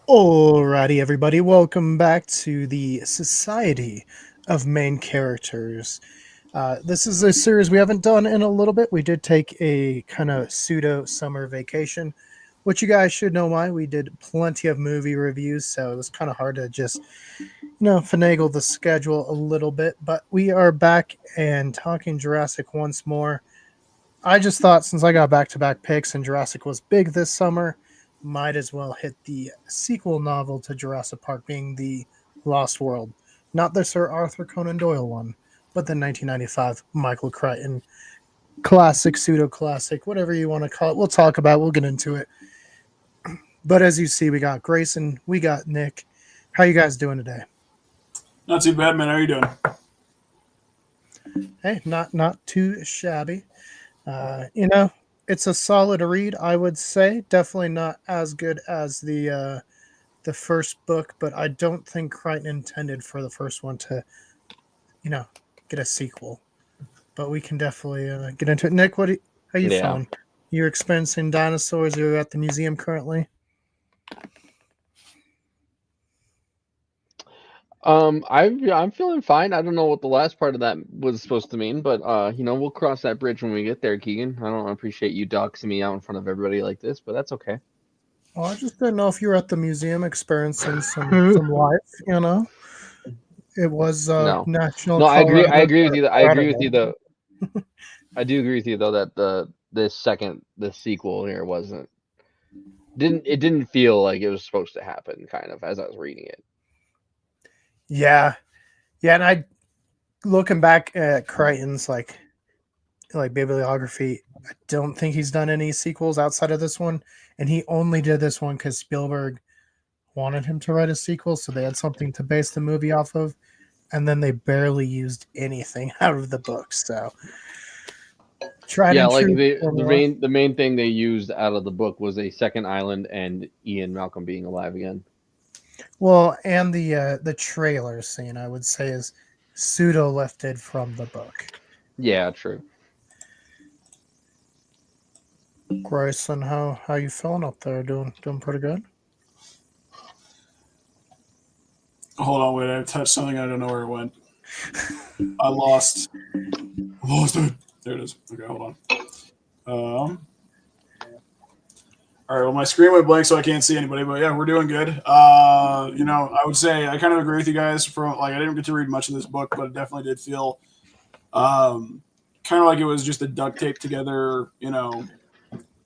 Alrighty, everybody, welcome back to the Society of Main Characters. This is a series we haven't done in a little bit. We did take a kind of pseudo summer vacation, which you guys should know why. We did plenty of movie reviews, so it was kind of hard to just, finagle the schedule a little bit. But we are back and talking Jurassic once more. I just thought since I got back to back picks and Jurassic was big this summer, might as well hit the sequel novel to Jurassic Park being the Lost World. Not the Sir Arthur Conan Doyle one, but the 1995 Michael Crichton classic, pseudo classic, whatever you want to call it. We'll talk about it, we'll get into it. But as you see, we got Greyson, we got Nick. How you guys doing today? Not too bad, man. How are you doing? Hey, not too shabby. You know, it's a solid read, I would say. Definitely not as good as the first book, but I don't think Crichton intended for the first one to, you know, get a sequel. But we can definitely get into it. Nick, how you Yeah. feeling? You're experiencing dinosaurs. You're at the museum currently. I'm feeling fine. I don't know what the last part of that was supposed to mean, but we'll cross that bridge when we get there, Keegan. I don't appreciate you doxing me out in front of everybody like this, but that's okay. Well, I just didn't know if you were at the museum experiencing some life. It was No, National no, I agree. I Colorado agree with you. I Colorado agree with you Day. though. I do agree with you though that the sequel here didn't feel like it was supposed to happen. Kind of as I was reading it. Yeah, yeah, and I looking back at Crichton's like bibliography, I don't think he's done any sequels outside of this one, and he only did this one because Spielberg wanted him to write a sequel, so they had something to base the movie off of, and then they barely used anything out of the book. So tried Yeah, and like true the formula. main thing they used out of the book was a second island and Ian Malcolm being alive again. Well, and the trailer scene I would say is pseudo lifted from the book. Yeah, true. Grayson, how you feeling up there? Doing pretty good. Hold on, wait. I touched something. I don't know where it went. I lost. Lost it. There it is. Okay, hold on. All right. Well, my screen went blank, so I can't see anybody. But yeah, we're doing good. I would say I kind of agree with you guys. From like, I didn't get to read much of this book, but it definitely did feel kind of like it was just a duct tape together.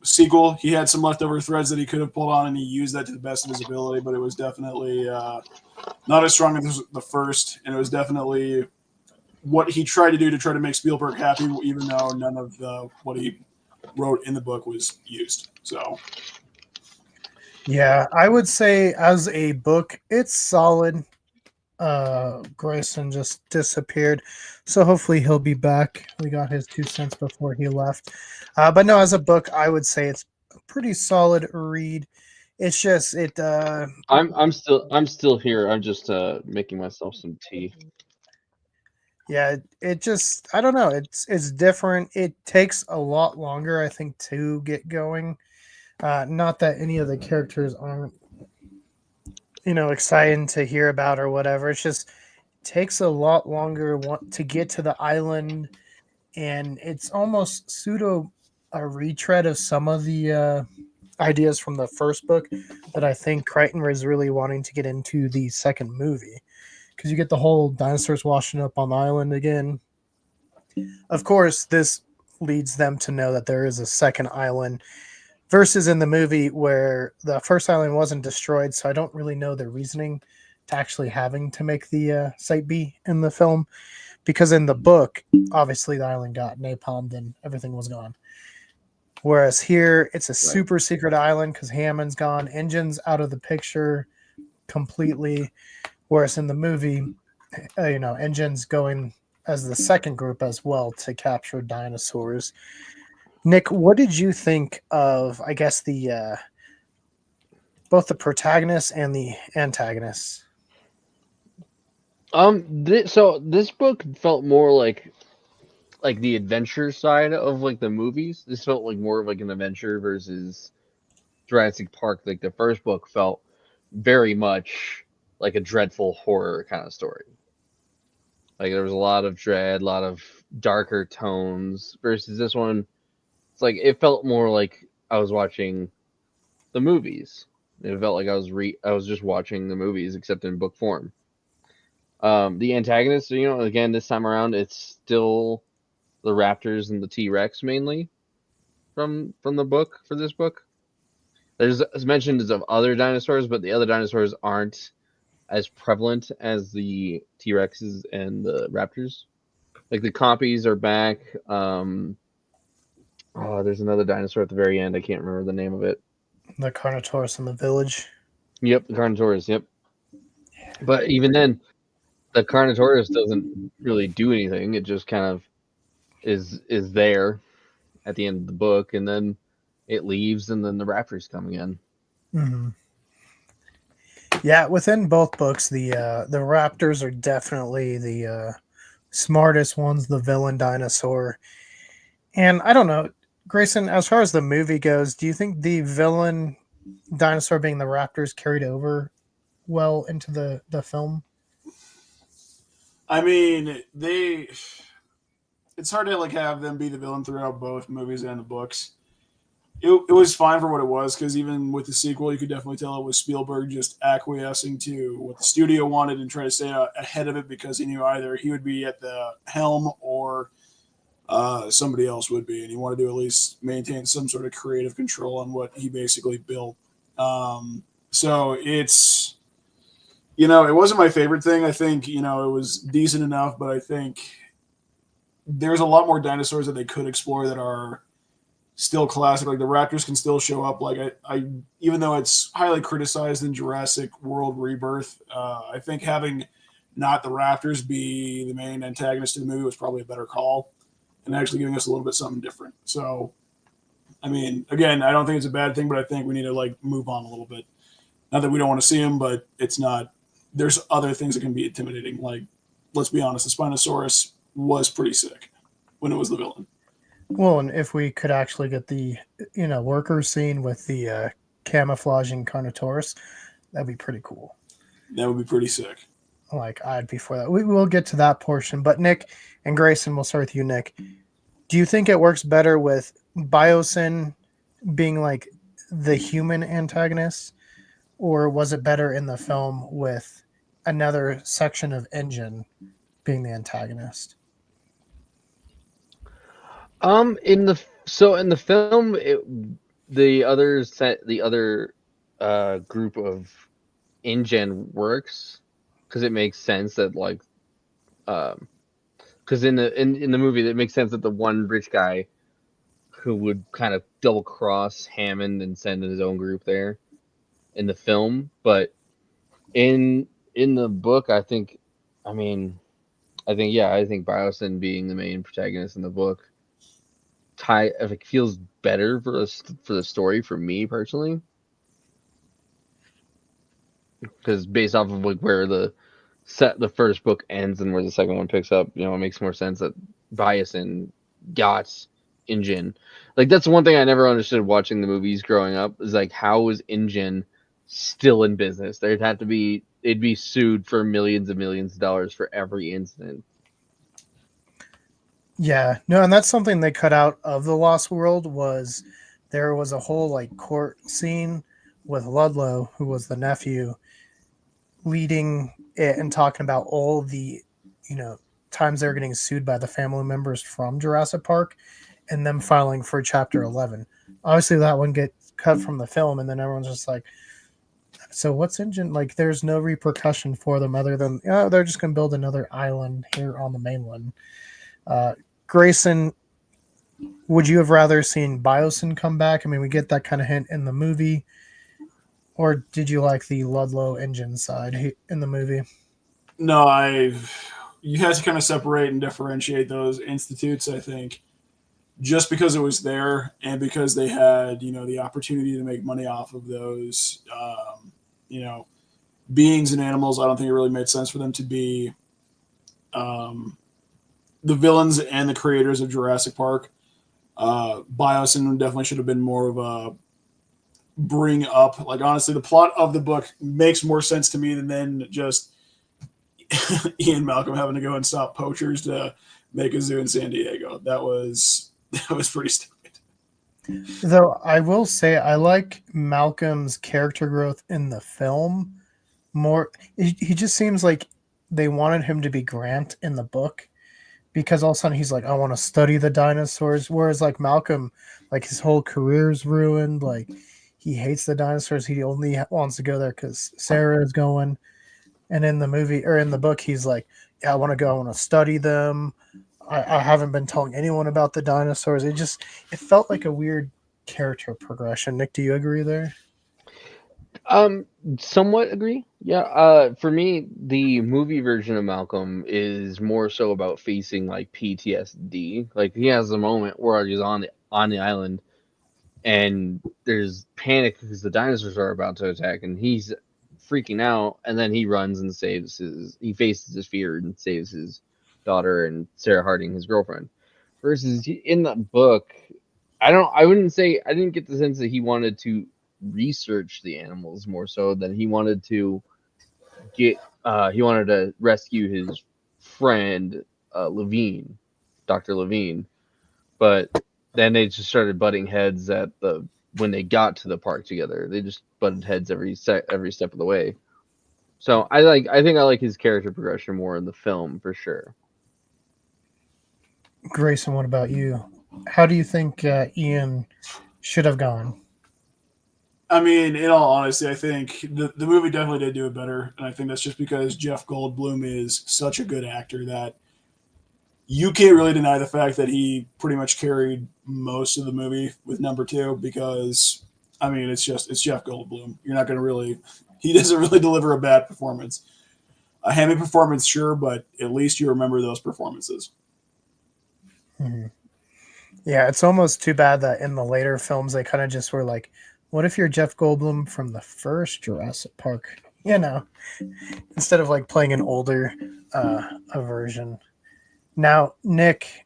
Sequel. He had some leftover threads that he could have pulled on, and he used that to the best of his ability. But it was definitely not as strong as the first, and it was definitely what he tried to do to try to make Spielberg happy, even though none of what he wrote in the book was used. So, Yeah, I would say as a book, it's solid. Grayson just disappeared, so hopefully he'll be back. We got his 2 cents before he left. But no, as a book, I would say it's a pretty solid read. It's just it. I'm still here. I'm just making myself some tea. Yeah, it just I don't know. It's different. It takes a lot longer, I think, to get going. Not that any of the characters aren't exciting to hear about or whatever. It's just takes a lot longer to get to the island, and it's almost pseudo a retread of some of the ideas from the first book that I think Crichton was really wanting to get into the second movie, because you get the whole dinosaurs washing up on the island again. Of course, this leads them to know that there is a second island versus in the movie where the first island wasn't destroyed, so I don't really know the reasoning to actually having to make the site B in the film, because in the book, obviously the island got napalmed and everything was gone. Whereas here, it's a Right. super secret island because Hammond's gone, Engine's out of the picture completely. Whereas in the movie, Engine's going as the second group as well to capture dinosaurs. Nick, what did you think of, I guess, the both the protagonists and the antagonists? So this book felt more like the adventure side of like the movies. This felt like more of like an adventure versus Jurassic Park. Like the first book felt very much like a dreadful horror kind of story. Like there was a lot of dread, a lot of darker tones versus this one. It's like it felt more like I was watching the movies. It felt like I was just watching the movies except in book form. The antagonist, again this time around, it's still the raptors and the T-Rex mainly from the book for this book. There's as mentioned of other dinosaurs, but the other dinosaurs aren't as prevalent as the T-Rexes and the raptors. Like the compies are back. There's another dinosaur at the very end. I can't remember the name of it. The Carnotaurus in the village. Yep, the Carnotaurus. Yep. But even then, the Carnotaurus doesn't really do anything. It just kind of is there at the end of the book, and then it leaves, and then the raptors come again. Mm-hmm. Yeah, within both books, the raptors are definitely the smartest ones, the villain dinosaur. And I don't know, Grayson, as far as the movie goes, do you think the villain dinosaur being the raptors carried over well into the film? I mean, it's hard to like have them be the villain throughout both movies and the books. It was fine for what it was, because even with the sequel, you could definitely tell it was Spielberg just acquiescing to what the studio wanted and trying to stay ahead of it, because he knew either he would be at the helm or somebody else would be, and he wanted to at least maintain some sort of creative control on what he basically built. So it's, it wasn't my favorite thing. I think, it was decent enough, but I think there's a lot more dinosaurs that they could explore that are still classic. Like the raptors can still show up. Like I even though it's highly criticized in Jurassic World Rebirth, I think having not the raptors be the main antagonist of the movie was probably a better call, and actually giving us a little bit something different. So, I mean, again, I don't think it's a bad thing, but I think we need to like move on a little bit. Not that we don't want to see them, but it's not. There's other things that can be intimidating. Like, let's be honest, the Spinosaurus was pretty sick when it was the villain. Well, and if we could actually get the worker scene with the camouflaging Carnotaurus, that'd be pretty cool. That would be pretty sick. Like I'd be for that. We will get to that portion, but Nick and Grayson, we'll start with you, Nick. Do you think it works better with Biosyn being like the human antagonist, or was it better in the film with another section of InGen being the antagonist? In the film, the other group of InGen works because it makes sense that like because in the movie it makes sense that the one rich guy who would kind of double cross Hammond and send his own group there in the film, but in the book, I think Biosyn being the main protagonist in the book if it feels better for the story for me personally, because based off of like where the first book ends and where the second one picks up, it makes more sense that Biosyn got InGen. Like that's one thing I never understood watching the movies growing up, is like how was InGen still in business? It'd be sued for millions and millions of dollars for every incident. Yeah, no, and that's something they cut out of The Lost World. Was there was a whole like court scene with Ludlow, who was the nephew, leading it and talking about all the times they're getting sued by the family members from Jurassic Park, and them filing for Chapter 11. Obviously, that one gets cut from the film, and then everyone's just like, so what's InGen? Like, there's no repercussion for them other than they're just going to build another island here on the mainland. Grayson, would you have rather seen Biosyn come back? I mean, we get that kind of hint in the movie. Or did you like the Ludlow InGen side in the movie? No, you have to kind of separate and differentiate those institutes, I think. Just because it was there and because they had, the opportunity to make money off of those, beings and animals, I don't think it really made sense for them to be the villains and the creators of Jurassic Park. Biosyn definitely should have been more of a bring up. Like, honestly, the plot of the book makes more sense to me than just Ian Malcolm having to go and stop poachers to make a zoo in San Diego. That was pretty stupid. Though I will say I like Malcolm's character growth in the film more. He just seems like they wanted him to be Grant in the book because all of a sudden he's like, I want to study the dinosaurs. Whereas like Malcolm, like his whole career's ruined. Like he hates the dinosaurs. He only wants to go there because Sarah is going. And in the movie or in the book, he's like, yeah, I want to go. I want to study them. I haven't been telling anyone about the dinosaurs. It felt like a weird character progression. Nick, do you agree there? Somewhat agree. Yeah. For me, the movie version of Malcolm is more so about facing like PTSD. Like he has a moment where he's on the island, and there's panic because the dinosaurs are about to attack, and he's freaking out, and then he runs and he faces his fear and saves his daughter and Sarah Harding, his girlfriend. Versus in the book, I wouldn't say, I didn't get the sense that he wanted to research the animals more so than he wanted to he wanted to rescue his friend, Levine, Dr. Levine. But then they just started butting heads when they got to the park together. They just butted heads every step of the way. So I think I like his character progression more in the film for sure. Grayson, what about you? How do you think Ian should have gone? I mean, in all honesty, I think the movie definitely did do it better, and I think that's just because Jeff Goldblum is such a good actor that you can't really deny the fact that he pretty much carried most of the movie with number two because, I mean, it's Jeff Goldblum. You're not going to really, he doesn't really deliver a bad performance. A hammy performance, sure, but at least you remember those performances. Mm-hmm. Yeah, it's almost too bad that in the later films they kind of just were like, what if you're Jeff Goldblum from the first Jurassic Park? You know, instead of like playing an older a version. Now, Nick,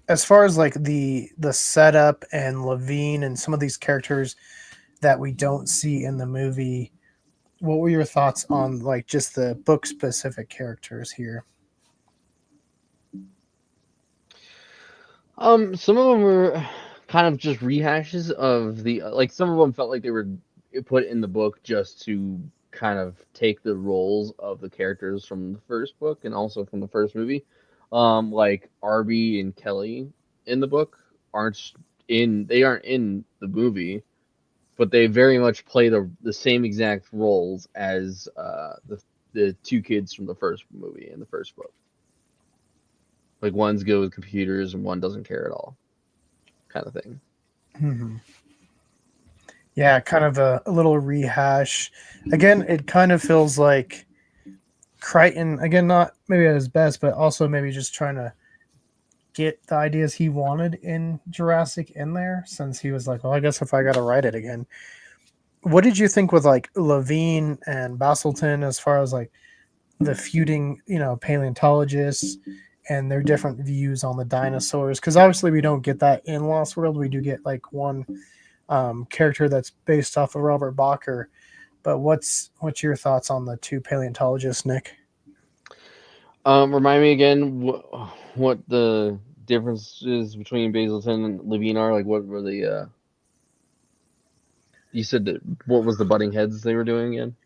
as far as like the setup and Levine and some of these characters that we don't see in the movie, what were your thoughts on like just the book specific characters here? Some of them were kind of just rehashes of like some of them felt like they were put in the book just to kind of take the roles of the characters from the first book and also from the first movie. Like Arby and Kelly in the book aren't in the movie, but they very much play the same exact roles as the two kids from the first movie and the first book. Like one's good with computers and one doesn't care at all, kind of thing. Mm-hmm. Yeah, kind of a little rehash. Again, it kind of feels like Crichton, again, not maybe at his best, but also maybe just trying to get the ideas he wanted in Jurassic in there since he was like, well, I guess if I got to write it again. What did you think with like Levine and Bastleton as far as like the feuding, paleontologists and their different views on the dinosaurs? Because obviously we don't get that in Lost World. We do get like one character that's based off of Robert Bacher. But what's your thoughts on the two paleontologists, Nick? Remind me again what the differences between Basilton and Levine are. Like, what were the? You said that what was the butting heads they were doing again?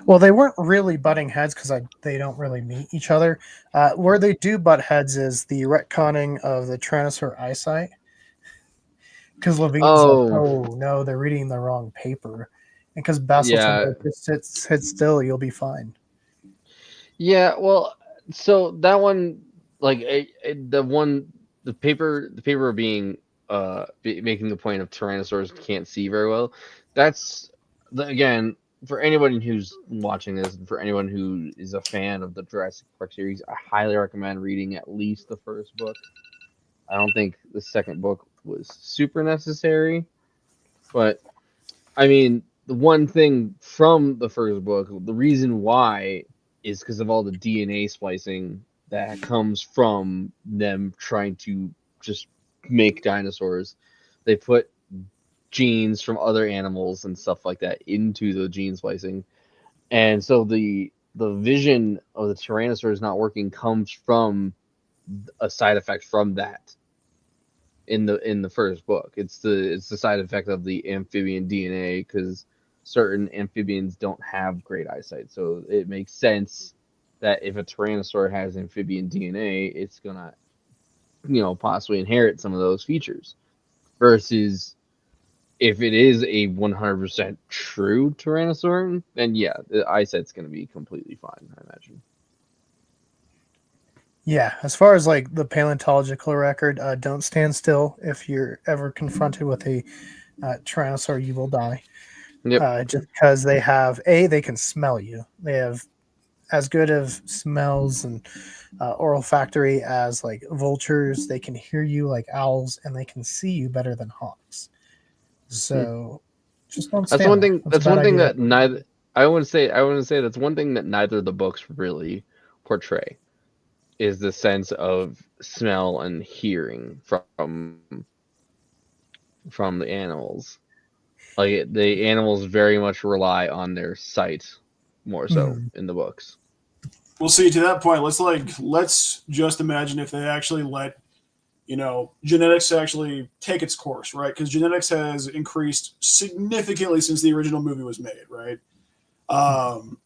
Well, they weren't really butting heads because they don't really meet each other. Where they do butt heads is the retconning of the Tyrannosaur eyesight. Because Levine's like, Oh, oh no, they're reading the wrong paper, and because Bastleton's yeah, like, just sit still, you'll be fine. yeah. Well, so that one, like the paper being making the point of Tyrannosaurs can't see very well. That's again for anyone who's watching this, and for anyone who is a fan of the Jurassic Park series, I highly recommend reading at least the first book. I don't think the second book was super necessary, but I mean, the one thing from the first book, the reason why is because of all the DNA splicing that comes from them trying to just make dinosaurs. They put genes from other animals and stuff like that into the gene splicing. And so the vision of the Tyrannosaurus not working comes from a side effect from that in the first book. It's the side effect of the amphibian DNA, because certain amphibians don't have great eyesight. So it makes sense that if a Tyrannosaur has amphibian DNA, it's gonna, possibly inherit some of those features. Versus if it is a 100% true Tyrannosaur, then yeah, the eyesight's gonna be completely fine, I imagine. Yeah, as far as like the paleontological record, don't stand still. If you're ever confronted with a Tyrannosaur, you will die. Yep. Just because they can smell you. They have as good of smells and olfactory as like vultures. They can hear you like owls, and they can see you better than hawks. So just don't That's stand one there. thing. That's a That's bad one thing idea. that neither. I want to say. I want to say that's one thing that neither of the books really portray, is the sense of smell and hearing from the animals. Like the animals very much rely on their sight more so Hmm. in the books. Well, see, to that point, let's just imagine if they actually let genetics actually take its course, right? Because genetics has increased significantly since the original movie was made, right? Um,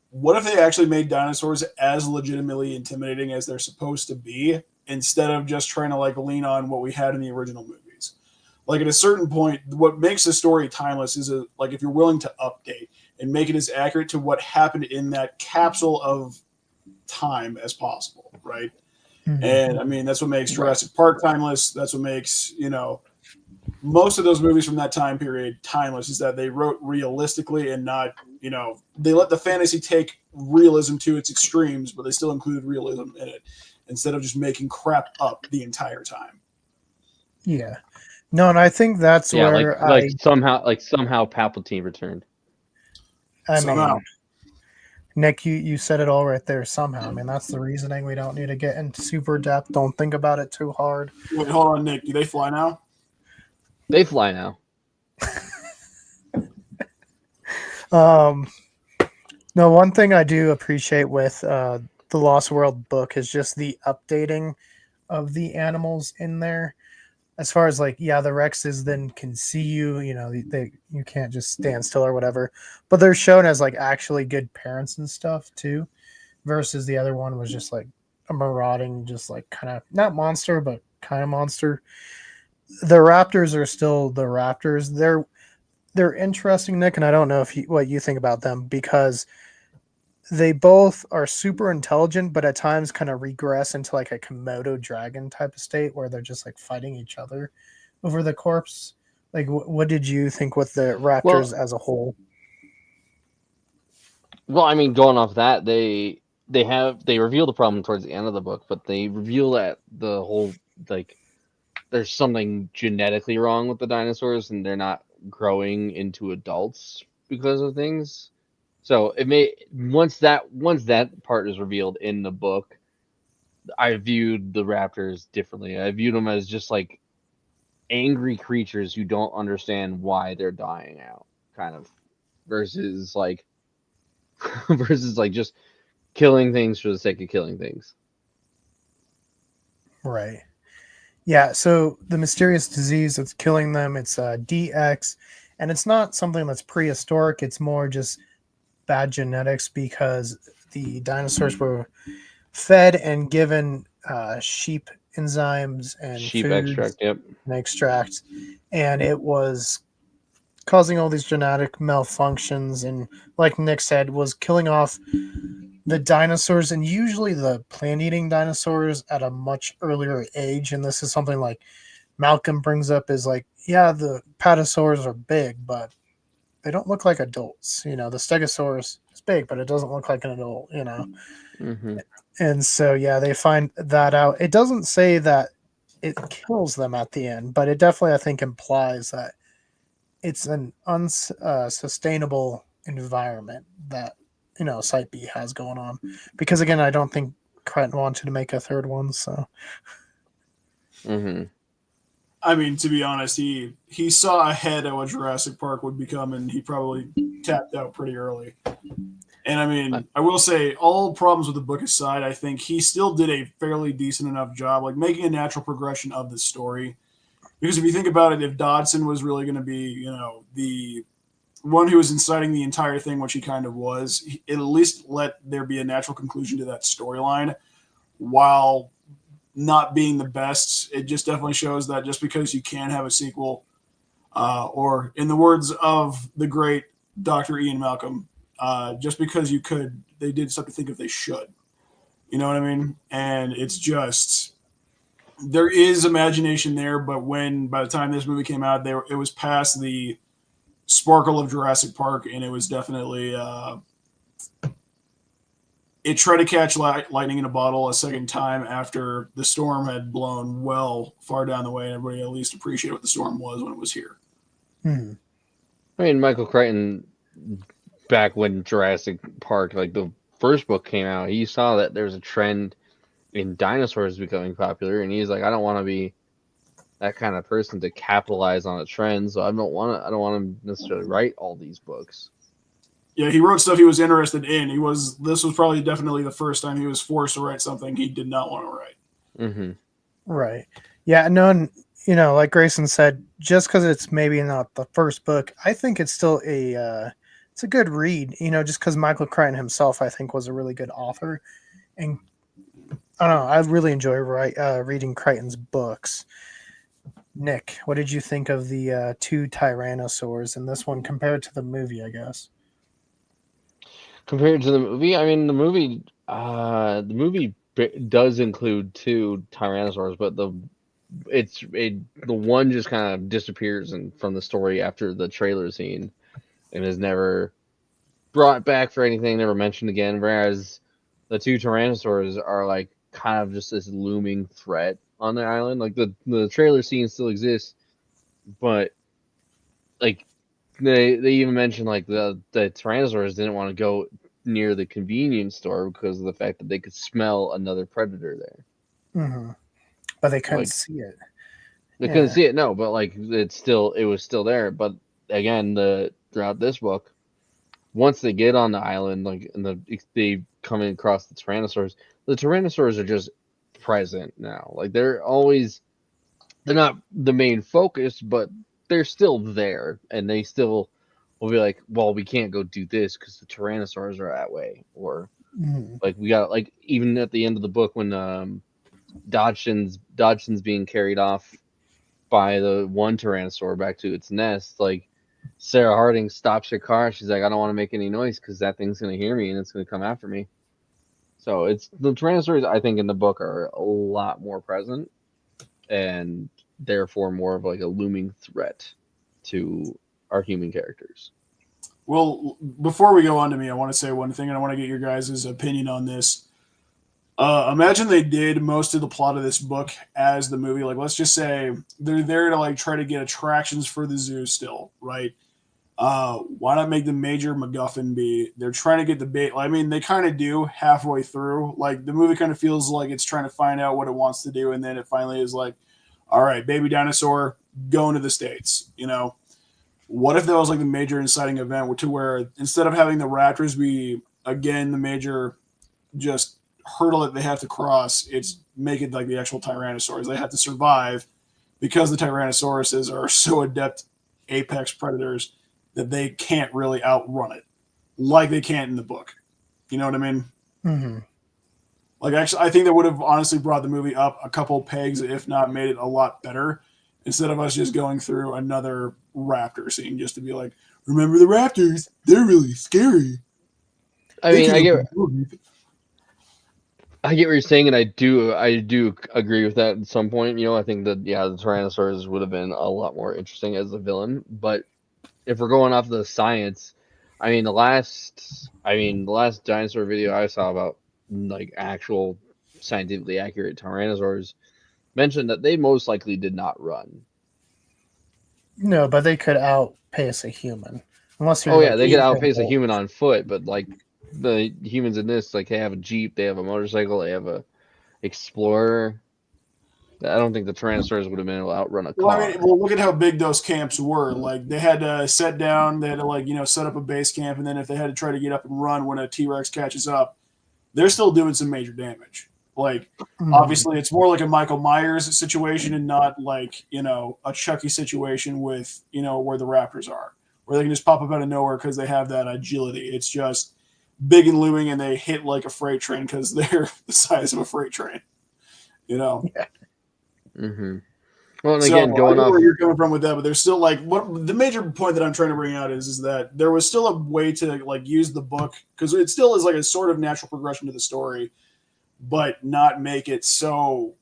what if they actually made dinosaurs as legitimately intimidating as they're supposed to be, instead of just trying to like lean on what we had in the original movies? Like at a certain point, what makes the story timeless is like if you're willing to update and make it as accurate to what happened in that capsule of time as possible, right? Hmm. And I mean, that's what makes Right. Jurassic Park timeless. That's what makes, most of those movies from that time period timeless, is that they wrote realistically and not, they let the fantasy take realism to its extremes, but they still included realism in it instead of just making crap up the entire time. Yeah. No, and I think that's Yeah, where like somehow Palpatine returned. I Somehow. mean, Nick, you said it all right there somehow. I mean, that's the reasoning. We don't need to get into super depth. Don't think about it too hard. Wait, hold on, Nick. Do they fly now? They fly now. Um, no, one thing I do appreciate with the Lost World book is just the updating of the animals in there. As far as like, yeah, the Rexes then can see you, you can't just stand still or whatever. But they're shown as like actually good parents and stuff too. Versus the other one was just like a marauding, just like kind of not monster, but kind of monster. The Raptors are still the Raptors. They're interesting, Nick, and I don't know what you think about them, because they both are super intelligent, but at times kind of regress into like a Komodo dragon type of state where they're just like fighting each other over the corpse. Like, what did you think with the Well, Raptors as a whole? I mean, going off that, they reveal the problem towards the end of the book, but they reveal that the whole, like, there's something genetically wrong with the dinosaurs and they're not growing into adults because of things. So it may once that part is revealed in the book, I viewed the raptors differently. I viewed them as just like angry creatures who don't understand why they're dying out, kind of, versus like versus like just killing things for the sake of killing things. Right. Yeah, so the mysterious disease that's killing them, it's DX, and it's not something that's prehistoric. It's more just bad genetics because the dinosaurs were fed and given sheep enzymes and Sheep foods extract, yep. and extracts, and it was causing all these genetic malfunctions. And like Nick said, was killing off the dinosaurs, and usually the plant-eating dinosaurs at a much earlier age. And this is something like Malcolm brings up, is like, yeah, the patasaurs are big, but they don't look like adults. The stegosaurus is big, but it doesn't look like an adult. Mm-hmm. And so, yeah, they find that out. It doesn't say that it kills them at the end, but it definitely, I think, implies that it's an unsustainable environment that, Site B has going on. Because, again, I don't think Crichton wanted to make a third one, so. Mm-hmm. I mean, to be honest, he saw ahead at what Jurassic Park would become, and he probably tapped out pretty early. And I mean, I will say, all problems with the book aside, I think he still did a fairly decent enough job, like making a natural progression of the story. Because if you think about it, if Dodson was really going to be, the one who was inciting the entire thing, which he kind of was, at least let there be a natural conclusion to that storyline, while not being the best. It just definitely shows that just because you can have a sequel, or in the words of the great Dr. Ian Malcolm, just because you could, they did something to think if they should. You know what I mean? And it's just, there is imagination there, but by the time this movie came out, it was past the sparkle of Jurassic Park, and it was definitely it tried to catch lightning in a bottle a second time after the storm had blown well far down the way, and everybody at least appreciated what the storm was when it was here. Hmm. I mean, Michael Crichton, back when Jurassic Park, like the first book came out, he saw that there's a trend in dinosaurs becoming popular, and he's like, I don't want to be that kind of person to capitalize on a trend, so I don't want to necessarily write all these books. Yeah, he wrote stuff he was interested in. This was probably definitely the first time he was forced to write something he did not want to write. Mm-hmm. Right. Yeah, no, and, like Grayson said, just because it's maybe not the first book, I think it's still it's a good read, just because Michael Crichton himself, I think, was a really good author. And I don't know, I really enjoy reading Crichton's books. Nick, what did you think of the two Tyrannosaurs in this one compared to the movie, I guess? Compared to the movie, I mean, the movie does include two Tyrannosaurs, but the one just kind of disappears from the story after the trailer scene and is never brought back for anything, never mentioned again. Whereas the two Tyrannosaurs are like kind of just this looming threat on the island. Like the trailer scene still exists, but like they even mentioned like the Tyrannosaurs didn't want to go near the convenience store because of the fact that they could smell another predator there. Mm-hmm. But they couldn't Like, see it. They couldn't see it, no, but like it was still there. But again, throughout this book, once they get on the island, like they come across the Tyrannosaurs are just present now. Like they're not the main focus, but they're still there, and they still will be like, well, we can't go do this because the Tyrannosaurs are that way, or like we got like even at the end of the book when Dodgson's being carried off by the one Tyrannosaur back to its nest, like Sarah Harding stops her car. She's like, I don't want to make any noise because that thing's going to hear me and it's going to come after me. So it's the Tyrannosaurs, I think, in the book are a lot more present and therefore more of like a looming threat to our human characters. Well, before we go on to me, I want to say one thing, and I want to get your guys' opinion on this. Imagine they did most of the plot of this book as the movie. Like, let's just say they're there to like try to get attractions for the zoo still, right? Why not make the major MacGuffin be they're trying to get the bait? I mean, they kind of do halfway through. Like the movie kind of feels like it's trying to find out what it wants to do, and then it finally is like, all right, baby dinosaur going to the States. What if that was like the major inciting event to where instead of having the raptors be again the major just hurdle that they have to cross, it's make it like the actual Tyrannosaurs. They have to survive because the Tyrannosauruses are so adept apex predators that they can't really outrun it like they can in the book. You know what I mean? Mm-hmm. Like, actually, I think that would have honestly brought the movie up a couple pegs, if not made it a lot better, instead of us just going through another raptor scene just to be like, remember the raptors? They're really scary. I mean, I get what you're saying, and I do agree with that at some point. I think that the Tyrannosaurus would have been a lot more interesting as a villain. But if we're going off the science, I mean, the last dinosaur video I saw about like actual scientifically accurate Tyrannosaurs mentioned that they most likely did not run. No, but they could outpace a human. Unless you're they could outpace a human on foot, but like the humans in this, like they have a Jeep, they have a motorcycle, they have a Explorer. I don't think the Tyrannosaurus would have been able to outrun a Well, I car. mean, well, look at how big those camps were. Like they had to set down, they had to set up a base camp, and then if they had to try to get up and run when a T-Rex catches up, they're still doing some major damage. Like obviously, it's more like a Michael Myers situation and not like a Chucky situation with where the Raptors are, where they can just pop up out of nowhere because they have that agility. It's just big and looming, and they hit like a freight train because they're the size of a freight train. Yeah. Mm-hmm. Well, and So again, going I know off where you're coming from with that, but there's still what the major point that I'm trying to bring out is that there was still a way to use the book because it still is like a sort of natural progression to the story, but not make it so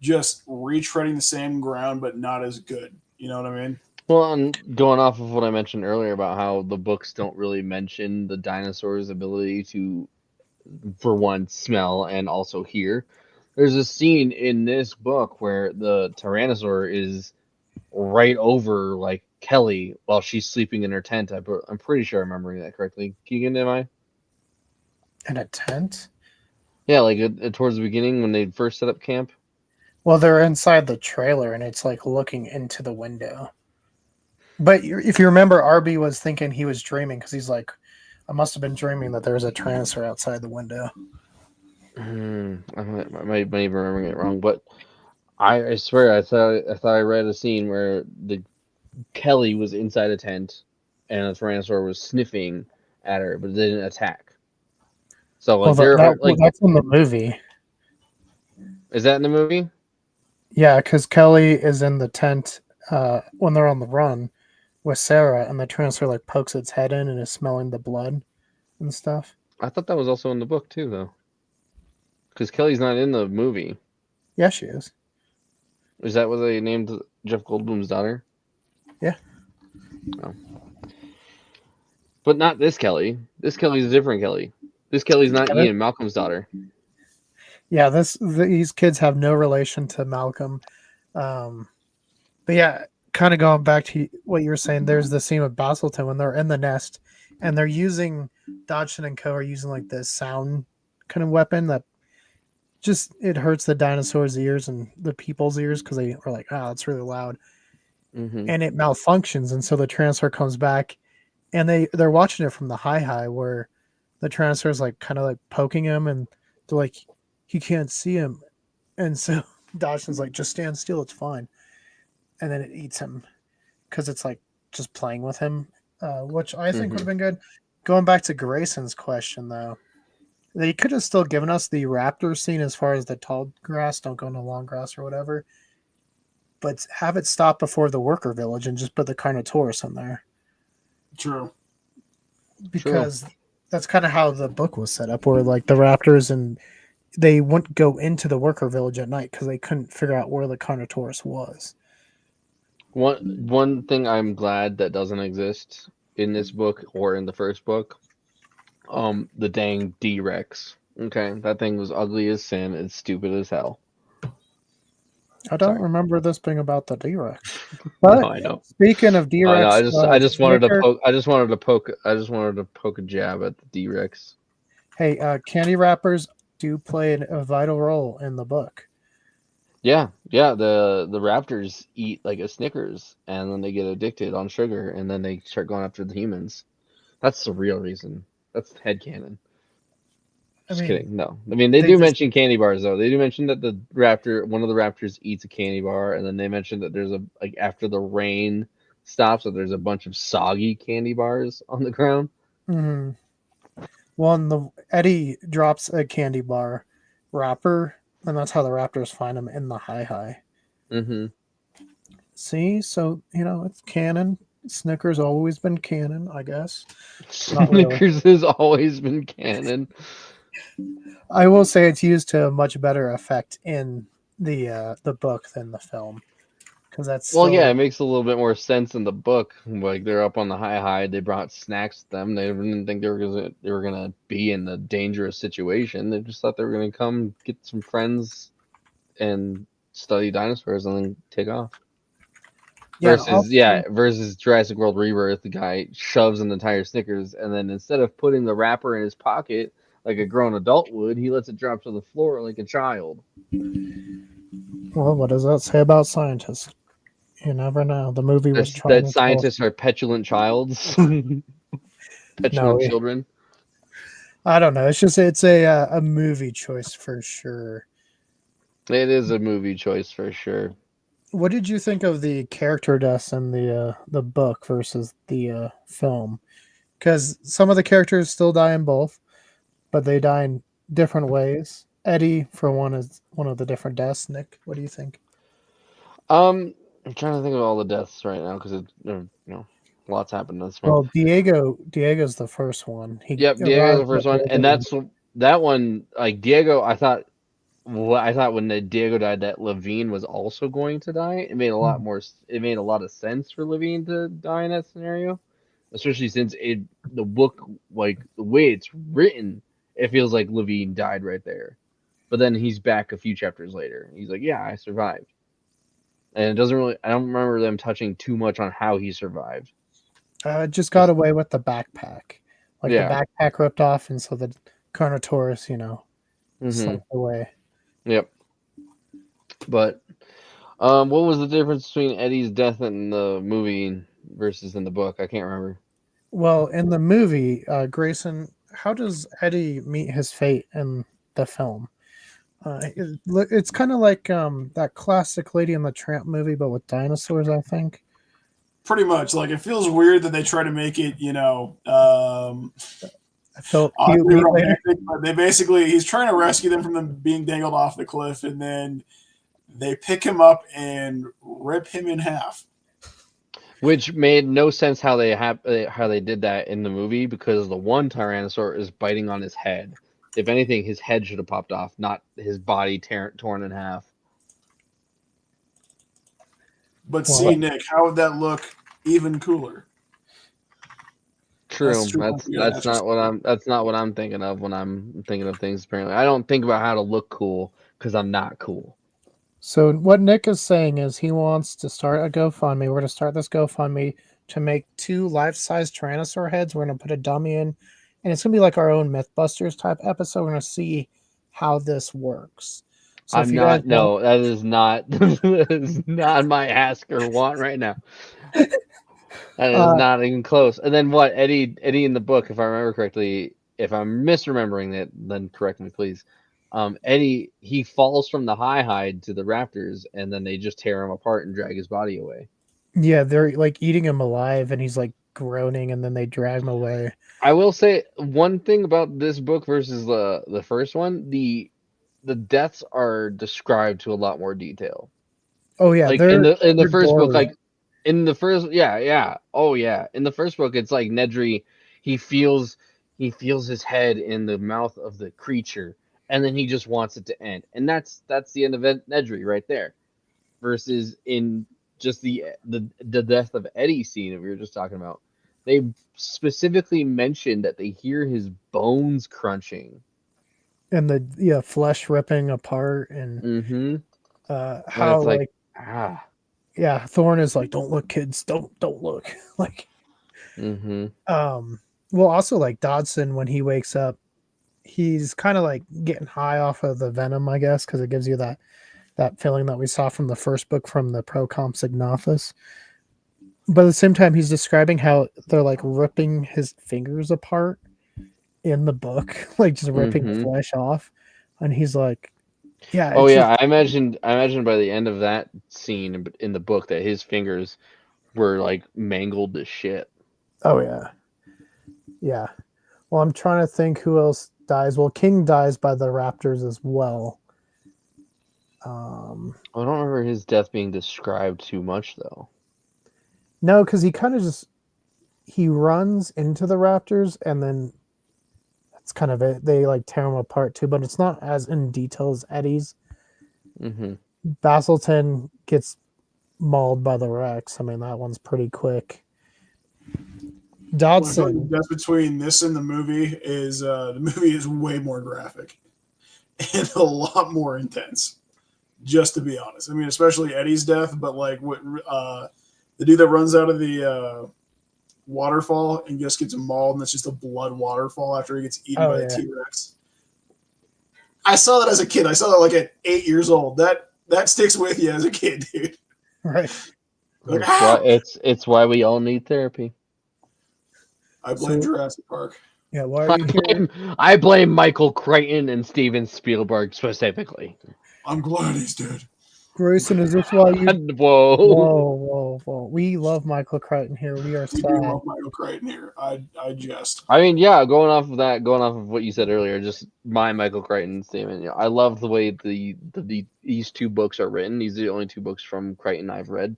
just retreading the same ground, but not as good. You know what I mean? Well, and going off of what I mentioned earlier about how the books don't really mention the dinosaurs' ability to, for one, smell and also hear. There's a scene in this book where the Tyrannosaur is right over like Kelly while she's sleeping in her tent. I'm pretty sure I'm remembering that correctly. Keegan, am I? In a tent? Yeah, like towards the beginning when they first set up camp. Well, they're inside the trailer, and it's like looking into the window. But if you remember, Arby was thinking he was dreaming because he's like, I must have been dreaming that there was a Tyrannosaur outside the window. I might be remembering it wrong, but I swear I thought I read a scene where the Kelly was inside a tent and a Tyrannosaur was sniffing at her, but it didn't attack. So like that's in the movie. is that in the movie? Yeah, because Kelly is in the tent when they're on the run with Sarah, and the Tyrannosaur like pokes its head in and is smelling the blood and stuff. I thought that was also in the book too, though. Because Kelly's not in the movie. Yeah, she is. Is that what they named Jeff Goldblum's daughter? Yeah. Oh. But not this Kelly. This Kelly's a different Kelly. This Kelly's not Ian Malcolm's daughter. Yeah, these kids have no relation to Malcolm. But yeah, kind of going back to what you were saying, there's the scene with Basilton when they're in the nest and they're using Dodgson and Co. are using like this sound kind of weapon that just it hurts the dinosaurs' ears and the people's ears because they are like, oh, it's really loud. Mm-hmm. And it malfunctions, and so the Tyrannosaur comes back and they're watching it from the high where the Tyrannosaur is like kind of like poking him and they're like, he can't see him. And so Dawson's like, just stand still, it's fine. And then it eats him because it's like just playing with him, which I think would have been good. Going back to Grayson's question, though, they could have still given us the raptor scene as far as the tall grass, don't go into long grass or whatever, but have it stop before the worker village and just put the Carnotaurus in there. True. Because that's kind of how the book was set up, where like the raptors and they wouldn't go into the worker village at night because they couldn't figure out where the Carnotaurus was. One thing I'm glad that doesn't exist in this book or in the first book, the dang D-Rex. Okay, that thing was ugly as sin. It's stupid as hell. I don't remember this being about the D-Rex. But no, I know. Speaking of D-Rex, I just wanted to poke a jab at the D-Rex. Hey, candy wrappers do play a vital role in the book. Yeah. The raptors eat like a Snickers, and then they get addicted on sugar, and then they start going after the humans. That's the real reason. That's headcanon. Just kidding. No, I mean they do mention candy bars though. They do mention that one of the raptors eats a candy bar, and then they mention that there's after the rain stops, that there's a bunch of soggy candy bars on the ground. Mm-hmm. Well, Eddie drops a candy bar wrapper, and that's how the raptors find him in the high. Mm-hmm. See, so it's canon. Snickers always been canon, I guess. Snickers has always been canon. I will say it's used to a much better effect in the book than the film, because that's it makes a little bit more sense in the book. Like they're up on the high, they brought snacks to them. They didn't think they were gonna be in a dangerous situation. They just thought they were gonna come get some friends and study dinosaurs and then take off. Versus Jurassic World Rebirth, the guy shoves an entire Snickers, and then instead of putting the wrapper in his pocket like a grown adult would, he lets it drop to the floor like a child. Well, what does that say about scientists? You never know. The movie was trying That to tell us. scientists are petulant childs, No, petulant children. I don't know. It's a movie choice for sure. It is a movie choice for sure. What did you think of the character deaths in the book versus the film? Because some of the characters still die in both, but they die in different ways. Eddie, for one, is one of the different deaths. Nick, what do you think? I'm trying to think of all the deaths right now because lots happened in this one. Well, Diego's the first one. He Yep, Diego's the arrives first at one, the and end. that one. Like Diego, I thought when the Diego died that Levine was also going to die. It made a lot more. It made a lot of sense for Levine to die in that scenario, especially since the book, like the way it's written, it feels like Levine died right there. But then he's back a few chapters later. He's like, "Yeah, I survived," and it doesn't really. I don't remember them touching too much on how he survived. Just got away with the backpack. Like the Yeah. backpack ripped off, and so the Carnotaurus, Mm-hmm. slipped away. Yep. But what was the difference between Eddie's death in the movie versus in the book? I can't remember. Well, in the movie, Grayson, how does Eddie meet his fate in the film? It's kind of like that classic Lady and the Tramp movie, but with dinosaurs, I think. Pretty much, like it feels weird that they try to make it, I felt oddly cute later. romantic, but they basically he's trying to rescue them from them being dangled off the cliff, and then they pick him up and rip him in half. Which made no sense how they did that in the movie because the one Tyrannosaur is biting on his head. If anything, his head should have popped off, not his body torn in half. But Well, see, Nick, how would that look even cooler? True. True. That's not what I'm thinking of when I'm thinking of things. Apparently, I don't think about how to look cool because I'm not cool. so what Nick is saying is he wants to start a GoFundMe. We're going to start this GoFundMe to make 2 life-size Tyrannosaur heads. We're going to put a dummy in, and it's going to be like our own MythBusters type episode. We're going to see how this works. So if I'm you guys not. No, that is not. That is not my ask or want right now. That is not even close. And then what? Eddie in the book, if I remember correctly, if I'm misremembering it, then correct me, please. Eddie, he falls from the high to the raptors, and then they just tear him apart and drag his body away. yeah, they're like eating him alive, and he's like groaning, and then they drag him away. I will say one thing about this book versus the first one: the deaths are described to a lot more detail. Oh yeah, Like they're in the first book, gory. like in the first, oh yeah, in the first book, it's like Nedry, he feels his head in the mouth of the creature, and then he just wants it to end, and that's the end of Nedry right there. Versus in just the death of Eddie scene that we were just talking about, they specifically mentioned that they hear his bones crunching. And the flesh ripping apart, and Mm-hmm. And how it's like, like Thorn is like, don't look, kids, don't look. Like Mm-hmm. well, also like Dodson, when he wakes up, he's kind of like getting high off of the venom, I guess, because it gives you that feeling that we saw from the first book from the Procom Signathus. But at the same time, he's describing how they're like ripping his fingers apart in the book, like just ripping Mm-hmm. flesh off, and he's like, yeah. Oh It's yeah, just, I imagined by the end of that scene in the book that his fingers were like mangled to shit. oh yeah, yeah. Well, I'm trying to think who else dies. Well, King dies by the raptors as well. I don't remember his death being described too much though. No, because he kind of just he runs into the raptors, and then that's kind of it. They like tear him apart too, but it's not as in detail as Eddie's. Mm-hmm. Basilton gets mauled by the Rex. I mean, that one's pretty quick. Dodson. The difference between this and the movie is way more graphic and a lot more intense. Just to be honest, I mean, especially Eddie's death, but like what the dude that runs out of the waterfall and just gets mauled, and it's just a blood waterfall after he gets eaten by the T-Rex. I saw that as a kid. I saw that like at 8 years old. That that sticks with you as a kid, dude. Right. Like, It's why we all need therapy. I blame So- Jurassic Park. Yeah, why are you here? I blame Michael Crichton and Steven Spielberg specifically. I'm glad he's dead. Grayson, is this why you Whoa. Whoa. We love Michael Crichton here. We are We sad. do love Michael Crichton here. I jest. I mean, yeah, going off of what you said earlier, just my Michael Crichton statement. You know, I love the way these two books are written. These are the only two books from Crichton I've read,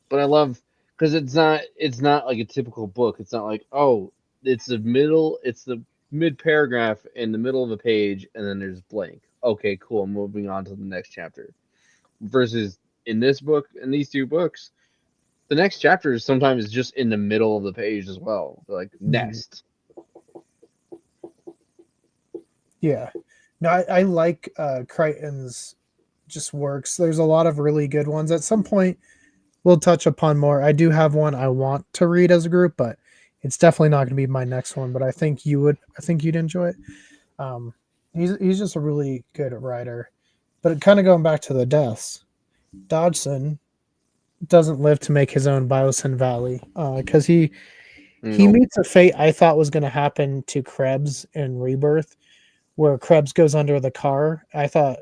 but I love because it's not like a typical book. It's not like, oh, it's the mid paragraph in the middle of a page, and then there's blank. Okay, cool. I'm moving on to the next chapter. Versus in this book, in these two books, the next chapter is sometimes just in the middle of the page as well. Like next. Yeah. No, I like Crichton's just works. There's a lot of really good ones. At some point, we'll touch upon more. I do have one I want to read as a group, but it's definitely not going to be my next one. But I think you'd enjoy it. He's just a really good writer. But kind of going back to the deaths, Dodgson doesn't live to make his own Biosyn Valley because he meets a fate I thought was going to happen to Krebs in Rebirth, where Krebs goes under the car. I thought,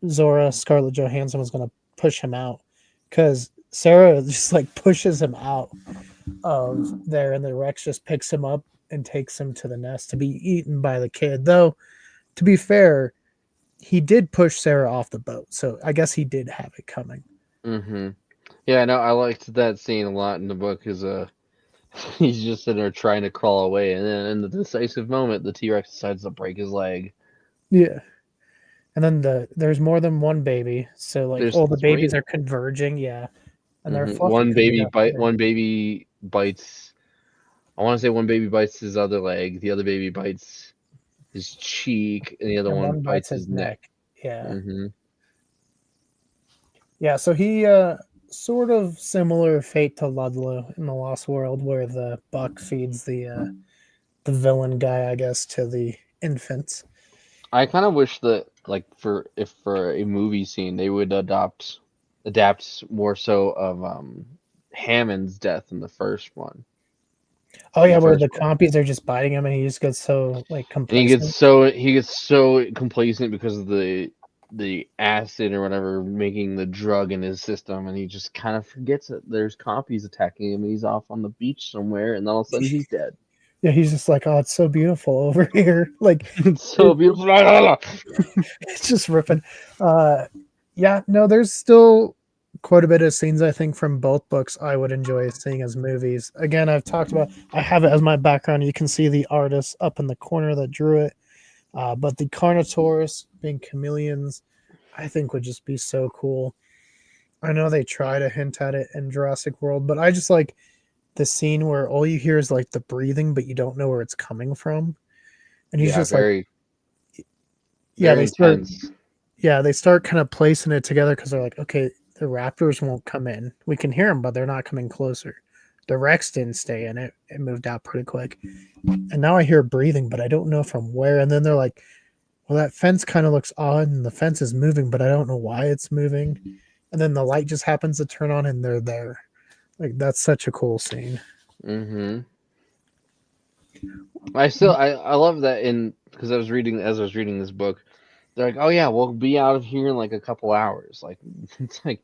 Zora Scarlett Johansson was going to push him out because Sarah just like pushes him out of there, and the Rex just picks him up and takes him to the nest to be eaten by the kid. Though, to be fair, he did push Sarah off the boat, so I guess he did have it coming. Mm-hmm. Yeah, no, I liked that scene a lot in the book because he's just sitting there trying to crawl away, and then in the decisive moment, the T-Rex decides to break his leg. Yeah. And then there's more than one baby, so like There's all the three. babies are converging, yeah. And they're fluffy One 'cause they baby got one baby bites. I want to say one baby bites his other leg, the other baby bites his cheek, and the other and one one bites his neck. Yeah. Mm-hmm. Yeah, so he sort of similar fate to Ludlow in the Lost World, where the buck feeds the villain guy, I guess, to the infants. I kind of wish that, like, for a movie scene, they would adapt more so of Hammond's death in the first one. Oh yeah, The where first the book. compies are just biting him, and he just gets so like And he complacent. gets so complacent because of the acid or whatever making the drug in his system, and he just kind of forgets that there's compies attacking him, and he's off on the beach somewhere, and then all of a sudden he's dead. Yeah, he's just like, oh, it's so beautiful over here. Like It's so beautiful. it's just ripping. Yeah, no, there's still quite a bit of scenes I think from both books I would enjoy seeing as movies. Again, I've talked about I have it as my background. You can see the artist up in the corner that drew it. But the Carnotaurus being chameleons, I think would just be so cool. I know they try to hint at it in Jurassic World, but I just like the scene where all you hear is like the breathing, but you don't know where it's coming from. And he's just very, like, yeah, very intense. they start kind of placing it together because they're like, okay, the raptors won't come in. We can hear them, but they're not coming closer. The Rex didn't stay in it. It moved out pretty quick. And now I hear breathing, but I don't know from where. And then they're like, well, that fence kind of looks odd and the fence is moving, but I don't know why it's moving. And then the light just happens to turn on and they're there. Like, that's such a cool scene. Mm-hmm. I love that because as I was reading this book, they're like, oh yeah, we'll be out of here in like a couple hours. Like, it's like,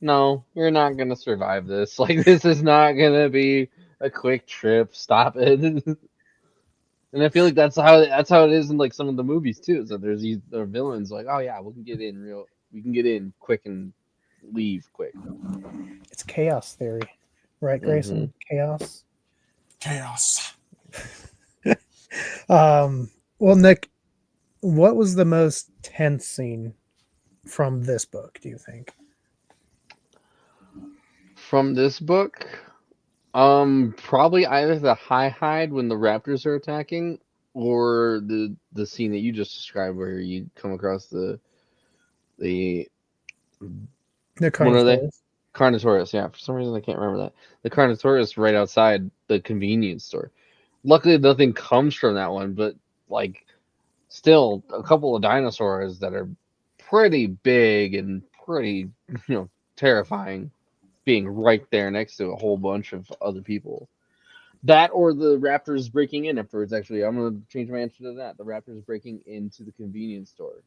no, you're not gonna survive this. Like, this is not gonna be a quick trip. Stop it. And I feel like that's how it is in like some of the movies too. So there's these villains like, oh yeah, we can get in quick and leave quick. It's chaos theory, right, Grayson? Chaos. Well, Nick, what was the most tense scene from this book, do you think? From this book, probably either the hide when the raptors are attacking, or the scene that you just described where you come across the what are they? Carnotaurus, yeah. For some reason I can't remember that. The Carnotaurus right outside the convenience store. Luckily nothing comes from that one, but like still a couple of dinosaurs that are pretty big and pretty, terrifying, being right there next to a whole bunch of other people. That or the Raptors breaking in afterwards. Actually, I'm gonna change my answer to that. The Raptors breaking into the convenience store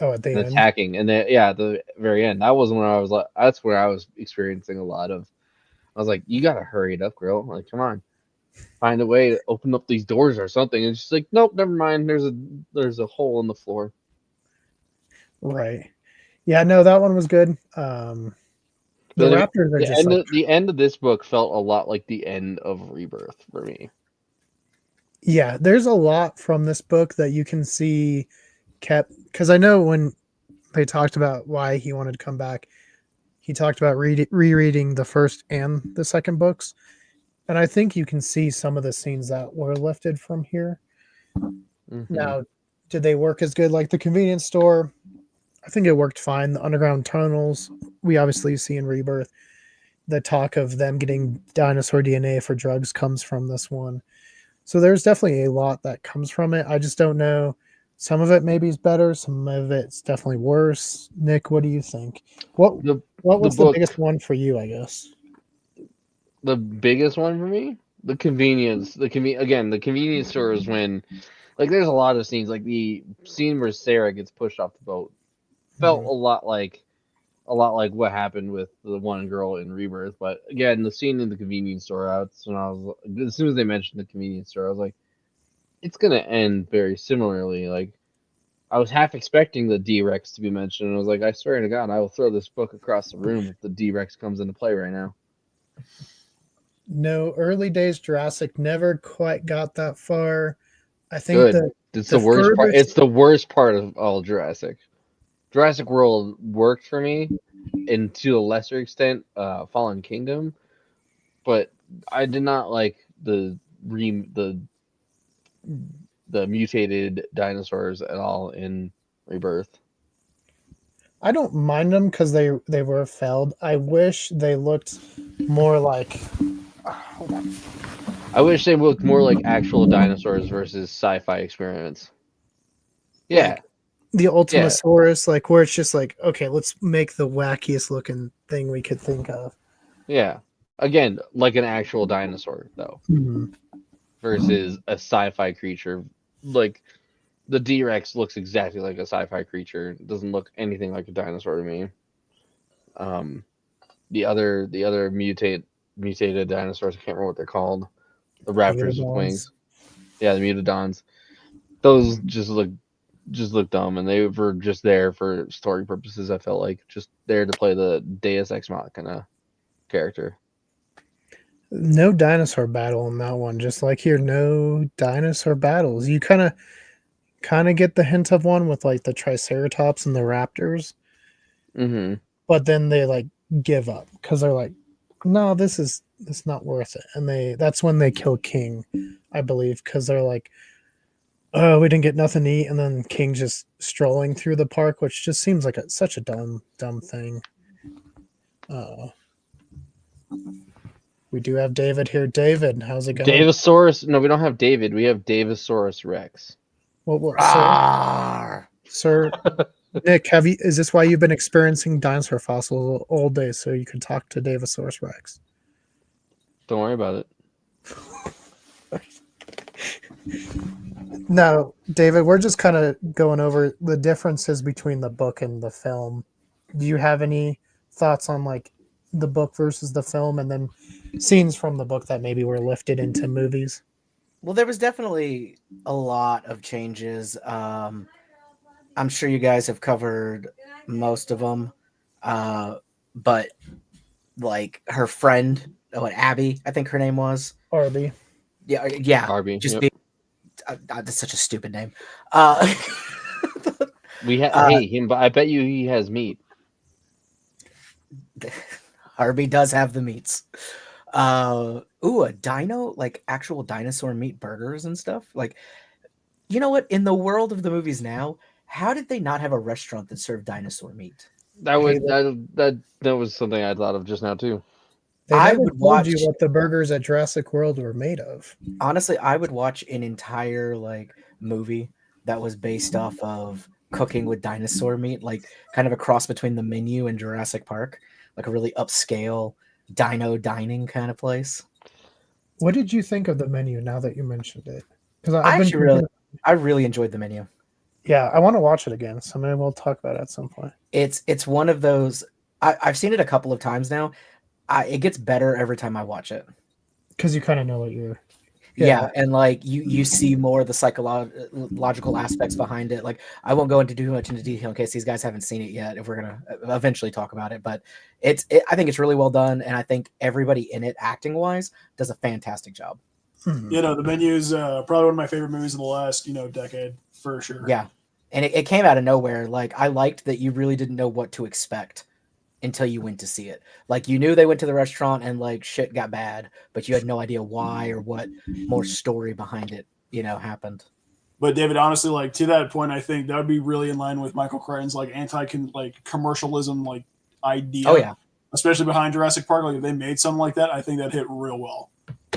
Oh, at the and end. attacking, and then at the very end. That was when I was like, that's where I was experiencing a lot of. I was like, you gotta hurry it up, girl. Like, come on, find a way to open up these doors or something. And she's like, nope, never mind. There's a hole in the floor. Right. Yeah, no, that one was good. The Then Raptors are just like, the end of this book felt a lot like the end of Rebirth for me. yeah, there's a lot from this book that you can see kept, because I know when they talked about why he wanted to come back, he talked about rereading the first and the second books. And I think you can see some of the scenes that were lifted from here. Mm-hmm. Now, did they work as good like the convenience store? I think it worked fine. The underground tunnels, we obviously see in Rebirth. The talk of them getting dinosaur DNA for drugs comes from this one. So there's definitely a lot that comes from it. I just don't know. Some of it maybe is better. Some of it's definitely worse. Nick, what do you think? What was the biggest one for you, I guess? The biggest one for me? The convenience. The convenience store is when, like, there's a lot of scenes. Like the scene where Sarah gets pushed off the boat felt a lot like what happened with the one girl in Rebirth. But again, the scene in the convenience store, as soon as they mentioned the convenience store, I was like, it's gonna end very similarly. Like, I was half expecting the D-Rex to be mentioned, and I was like, I swear to God, I will throw this book across the room if the D-Rex comes into play right now. No, early days Jurassic never quite got that far. I think Good. that It's the worst part. furthest- It's the worst part of all Jurassic. Jurassic World worked for me, and to a lesser extent, Fallen Kingdom, but I did not like the mutated dinosaurs at all in Rebirth. I don't mind them because they were felled. I wish they looked more like. Hold on. I wish they looked more like actual dinosaurs versus sci-fi experiments. Yeah. Like the Ultimasaurus, like where it's just like, okay, let's make the wackiest looking thing we could think of. Yeah. Again, like an actual dinosaur though, versus a sci-fi creature. Like the D-Rex looks exactly like a sci-fi creature. It doesn't look anything like a dinosaur to me. The other mutated dinosaurs, I can't remember what they're called. The raptors with wings. Yeah, the mutodons. Those just look dumb, and they were just there for story purposes. I felt like just there to play the Deus Ex Machina character. No dinosaur battle in that one. Just like here, no dinosaur battles. You kind of get the hint of one with like the Triceratops and the Raptors, but then they like give up because they're like, no, it's not worth it, and that's when they kill King, I believe, because they're like, oh, we didn't get nothing to eat, and then King just strolling through the park, which just seems like such a dumb thing. We do have David here. David, how's it going? Davisaurus? No, we don't have David. We have Davisaurus Rex. Sir Nick, is this why you've been experiencing dinosaur fossils all day so you can talk to Davisaurus Rex? Don't worry about it. No, David, we're just kind of going over the differences between the book and the film. Do you have any thoughts on like the book versus the film, and then scenes from the book that maybe were lifted into movies? Well, there was definitely a lot of changes. I'm sure you guys have covered most of them, but like her friend, Abby, I think her name was Arby. Yeah, Arby. Just that's such a stupid name. Hey, him, but I bet you he has meat. Arby does have the meats. A dino, like actual dinosaur meat burgers and stuff. Like, you know what? In the world of the movies now, how did they not have a restaurant that served dinosaur meat? That was something I thought of just now too. I would watch you what the burgers at Jurassic World were made of. Honestly, I would watch an entire like movie that was based off of cooking with dinosaur meat, like kind of a cross between the Menu and Jurassic Park, like a really upscale dino dining kind of place. What did you think of the menu now that you mentioned it? Because I I've been actually really, I really enjoyed the Menu. yeah, I want to watch it again, so maybe we'll talk about it at some point. It's one of those. I've seen it a couple of times now. It gets better every time I watch it. Because you kind of know what you're. Yeah, and like you see more of the psychological aspects behind it. Like I won't go into too much into detail in case these guys haven't seen it yet. If we're gonna eventually talk about it, but I think it's really well done, and I think everybody in it, acting wise, does a fantastic job. Mhm. You know, The Menu is probably one of my favorite movies of the last decade for sure. Yeah, and it came out of nowhere. Like I liked that you really didn't know what to expect until you went to see it. Like you knew they went to the restaurant and like shit got bad, but you had no idea why or what more story behind it, happened. But David, honestly, like to that point, I think that would be really in line with Michael Crichton's like commercialism idea. Oh yeah. Especially behind Jurassic Park. Like if they made something like that, I think that hit real well.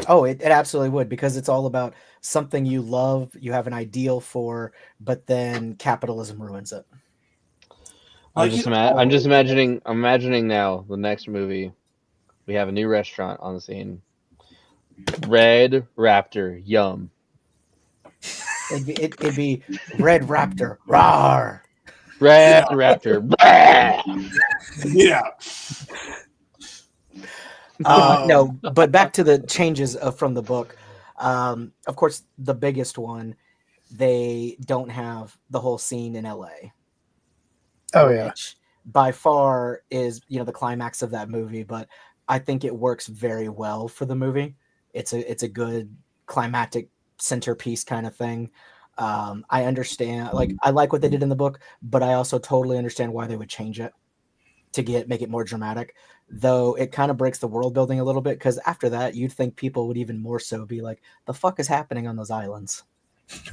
Oh, it absolutely would, because it's all about something you love, you have an ideal for, but then capitalism ruins it. I'm Like, just imagining. I'm imagining now the next movie. We have a new restaurant on the scene. Red Raptor, yum. It'd be Red Raptor, rawr. Red Raptor, blah. Yeah. No, but back to the changes from the book. Of course, the biggest one, they don't have the whole scene in LA. Oh yeah. Which by far is the climax of that movie, but I think it works very well for the movie. It's a good climactic centerpiece kind of thing. I understand, like I like what they did in the book, but I also totally understand why they would change it to make it more dramatic. Though it kind of breaks the world building a little bit, because after that, you'd think people would even more so be like, "The fuck is happening on those islands?"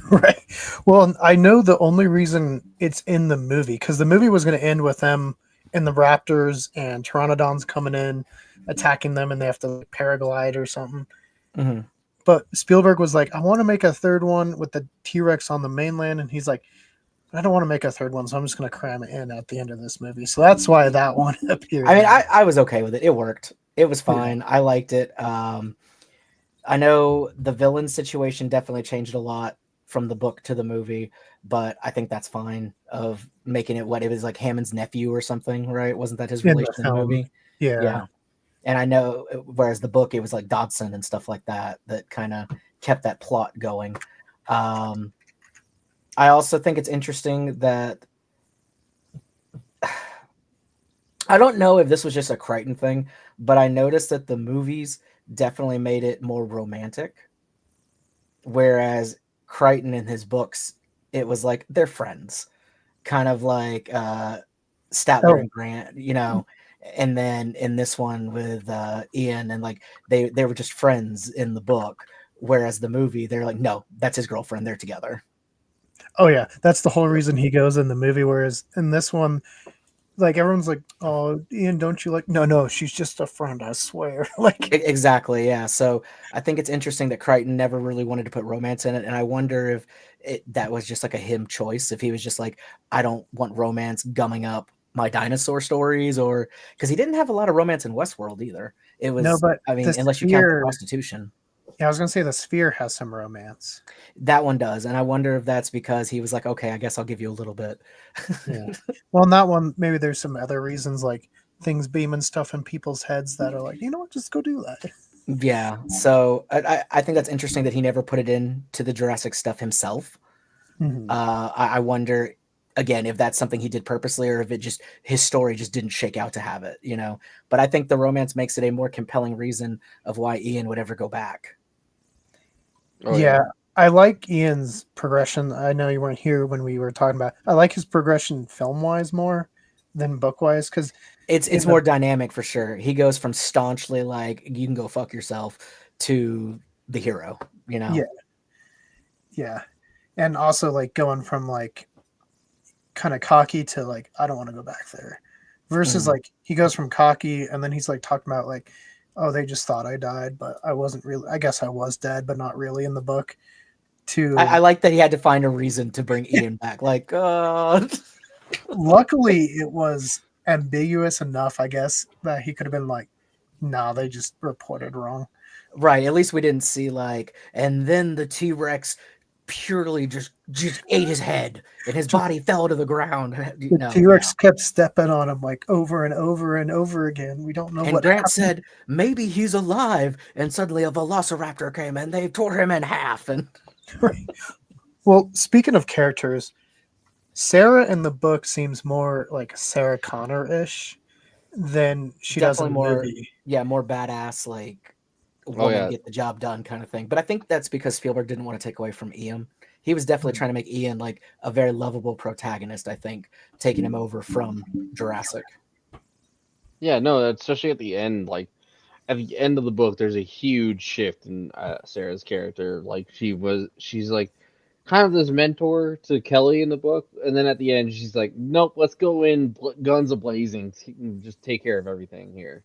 Right. Well, I know the only reason it's in the movie, because the movie was going to end with them and the Raptors and Pteranodons coming in, attacking them, and they have to paraglide or something. Mm-hmm. But Spielberg was like, I want to make a third one with the T-Rex on the mainland. And he's like, I don't want to make a third one, so I'm just going to cram it in at the end of this movie. So that's why that one appeared. I mean, I was okay with it. It worked. It was fine. Yeah. I liked it. I know the villain situation definitely changed a lot from the book to the movie, but I think that's fine, of making it what it was, like Hammond's nephew or something, right? Wasn't that his relation in the movie? Yeah. And I know, whereas the book, it was like Dodson and stuff like that kind of kept that plot going. I also think it's interesting that I don't know if this was just a Crichton thing, but I noticed that the movies definitely made it more romantic. Whereas Crichton in his books, it was like they're friends, kind of like Statler and Grant, and then in this one with Ian, and like they were just friends in the book, whereas the movie, they're like, no, that's his girlfriend, they're together. Oh yeah, that's the whole reason he goes in the movie, whereas in this one, like everyone's like, oh, Ian, don't you like? No, she's just a friend, I swear. Like exactly, yeah. So I think it's interesting that Crichton never really wanted to put romance in it, and I wonder if that was just like a him choice, if he was just like, I don't want romance gumming up my dinosaur stories, or because he didn't have a lot of romance in Westworld either. It was, no, but I mean, unless you count the prostitution. Yeah, I was gonna say the Sphere has some romance. That one does, and I wonder if that's because he was like, okay, I guess I'll give you a little bit. Yeah. Well, in that one, maybe there's some other reasons, like things beaming stuff in people's heads that are like, you know what, just go do that. Yeah. So I think that's interesting that he never put it in to the Jurassic stuff himself. Mm-hmm. I wonder, again, if that's something he did purposely, or if it just, his story just didn't shake out to have it, But I think the romance makes it a more compelling reason of why Ian would ever go back. Oh, yeah. I like Ian's progression. I know you weren't here when we were talking about. I like his progression film-wise more than book-wise, because it's more dynamic for sure. He goes from staunchly like, you can go fuck yourself, to the hero. Yeah, and also like going from like kind of cocky to like, I don't want to go back there, versus like he goes from cocky and then he's like talking about like, oh, they just thought I died, but I wasn't really. I guess I was dead, but not really in the book. to. I like that he had to find a reason to bring Ian back. Like, Luckily, it was ambiguous enough, I guess, that he could have been like, "Nah, they just reported wrong." right. At least we didn't see like, and then the T-Rex purely just ate his head, and his body fell to the ground. The No, T-Rex kept stepping on him like over and over and over again. We don't know and what Grant happened. said, maybe he's alive. And suddenly a velociraptor came and they tore him in half. And Right. Well, speaking of characters, Sarah in the book seems more like Sarah Connor-ish than she does in the movie. more badass, like Oh, woman yeah. get the job done kind of thing. But I think that's because Spielberg didn't want to take away from Ian. He was definitely trying to make Ian like a very lovable protagonist, I think, taking him over from Jurassic. Yeah, no, especially at the end, like at the end of the book, there's a huge shift in Sarah's character. Like she's like kind of this mentor to Kelly in the book, and then at the end, she's like, "Nope, let's go in, guns a blazing, just take care of everything here."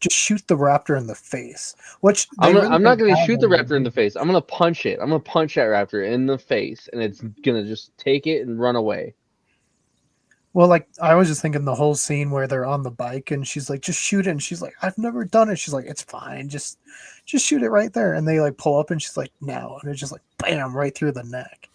Just shoot the raptor in the face. Which I'm really not didn't gonna have shoot the in raptor in the face. I'm gonna punch it. I'm gonna punch that raptor in the face, and it's gonna just take it and run away. Well, like I was just thinking the whole scene where they're on the bike and she's like, "Just shoot it." And she's like, "I've never done it." She's like, "It's fine. Just shoot it right there." And they like pull up and she's like, "No." And it's just like bam right through the neck.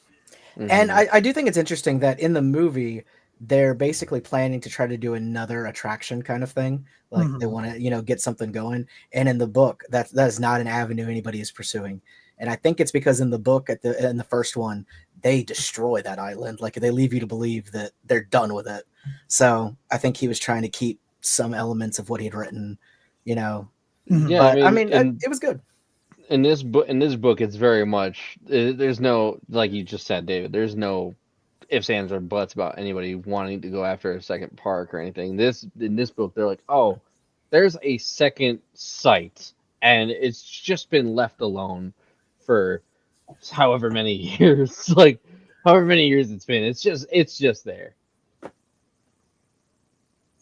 And Mhm. I do think it's interesting that in the movie, they're basically planning to try to do another attraction kind of thing. Like they Mhm. want to, get something going. And in the book, that is not an avenue anybody is pursuing. And I think it's because in the book, in the first one, they destroy that island. Like they leave you to believe that they're done with it. So I think he was trying to keep some elements of what he'd written, Mhm. Yeah, But I I mean, mean, it was good. in this book, it's very much there's no, like you just said, David. There's no ifs, ands, or buts about anybody wanting to go after a second park or anything. In this book, they're like, oh, there's a second site, and it's just been left alone for however many years, like however many years it's been. It's just there.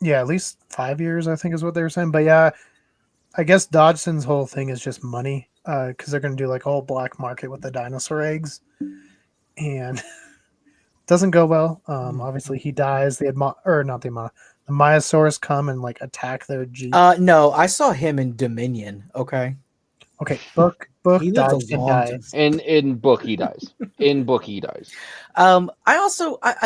Yeah, at least 5 years, I think, is what they were saying. But yeah, I guess Dodgson's whole thing is just money, because they're going to do like a whole black market with the dinosaur eggs, and doesn't go well. Obviously, he dies. The Myosaurus come and like attack their jeep. No, I saw him in Dominion. Okay. Okay, book He lived a Dodgson long dies. And in book, he dies. In book, he dies. I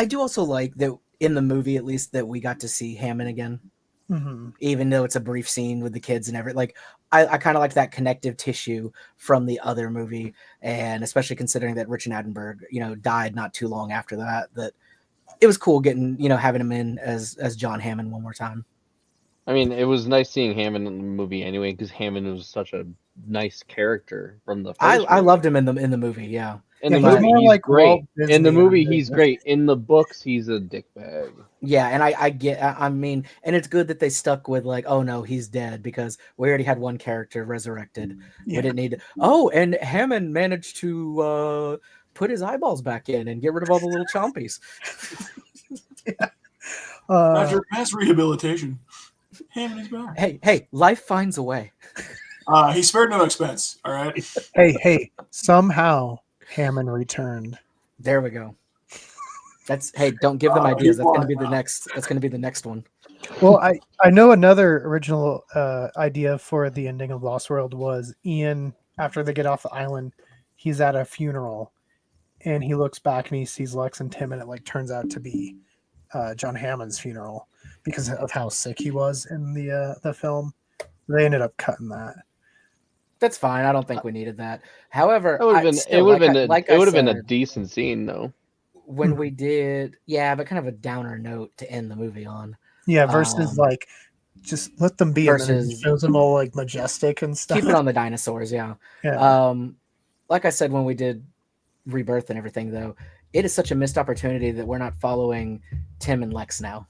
do also like that in the movie, at least, that we got to see Hammond again, Mm-hmm. even though it's a brief scene with the kids and everything. Like I kind of like that connective tissue from the other movie, and especially considering that Richard Attenborough, died not too long after that. That it was cool getting, having him in as John Hammond one more time. I mean, it was nice seeing Hammond in the movie anyway, because Hammond was such a nice character from the first I movie. loved him in the movie. Yeah. In Yeah, the he's movie, more he's like great. Walt In the Disney movie, than he's Disney. great. In the books, he's a dickbag. Yeah, and I mean, and it's good that they stuck with like, oh no, he's dead, because we already had one character resurrected. Yeah. We didn't need. Oh, and Hammond managed to put his eyeballs back in and get rid of all the little chompies. After past rehabilitation, Hammond is back. Hey, life finds a way. He spared no expense. All right. hey, somehow Hammond returned. There we go. Don't give them ideas. That's gonna be the wow. next. That's gonna be the next one. Well, I know another original idea for the ending of Lost World was Ian, after they get off the island, he's at a funeral, and he looks back and he sees Lex and Tim, and it like turns out to be John Hammond's funeral because of how sick he was in the film. They ended up cutting that. That's fine. I don't think we needed that. However, It would have been. still, It would have like been. I It would have been a said, decent scene, though. when we did, yeah, but kind of a downer note to end the movie on. Yeah, versus like just let them be, and then it versus- just shows them all like majestic and stuff. Keep it on the dinosaurs, yeah. Yeah. Like I said when we did Rebirth and everything, though, it is such a missed opportunity that we're not following Tim and Lex now.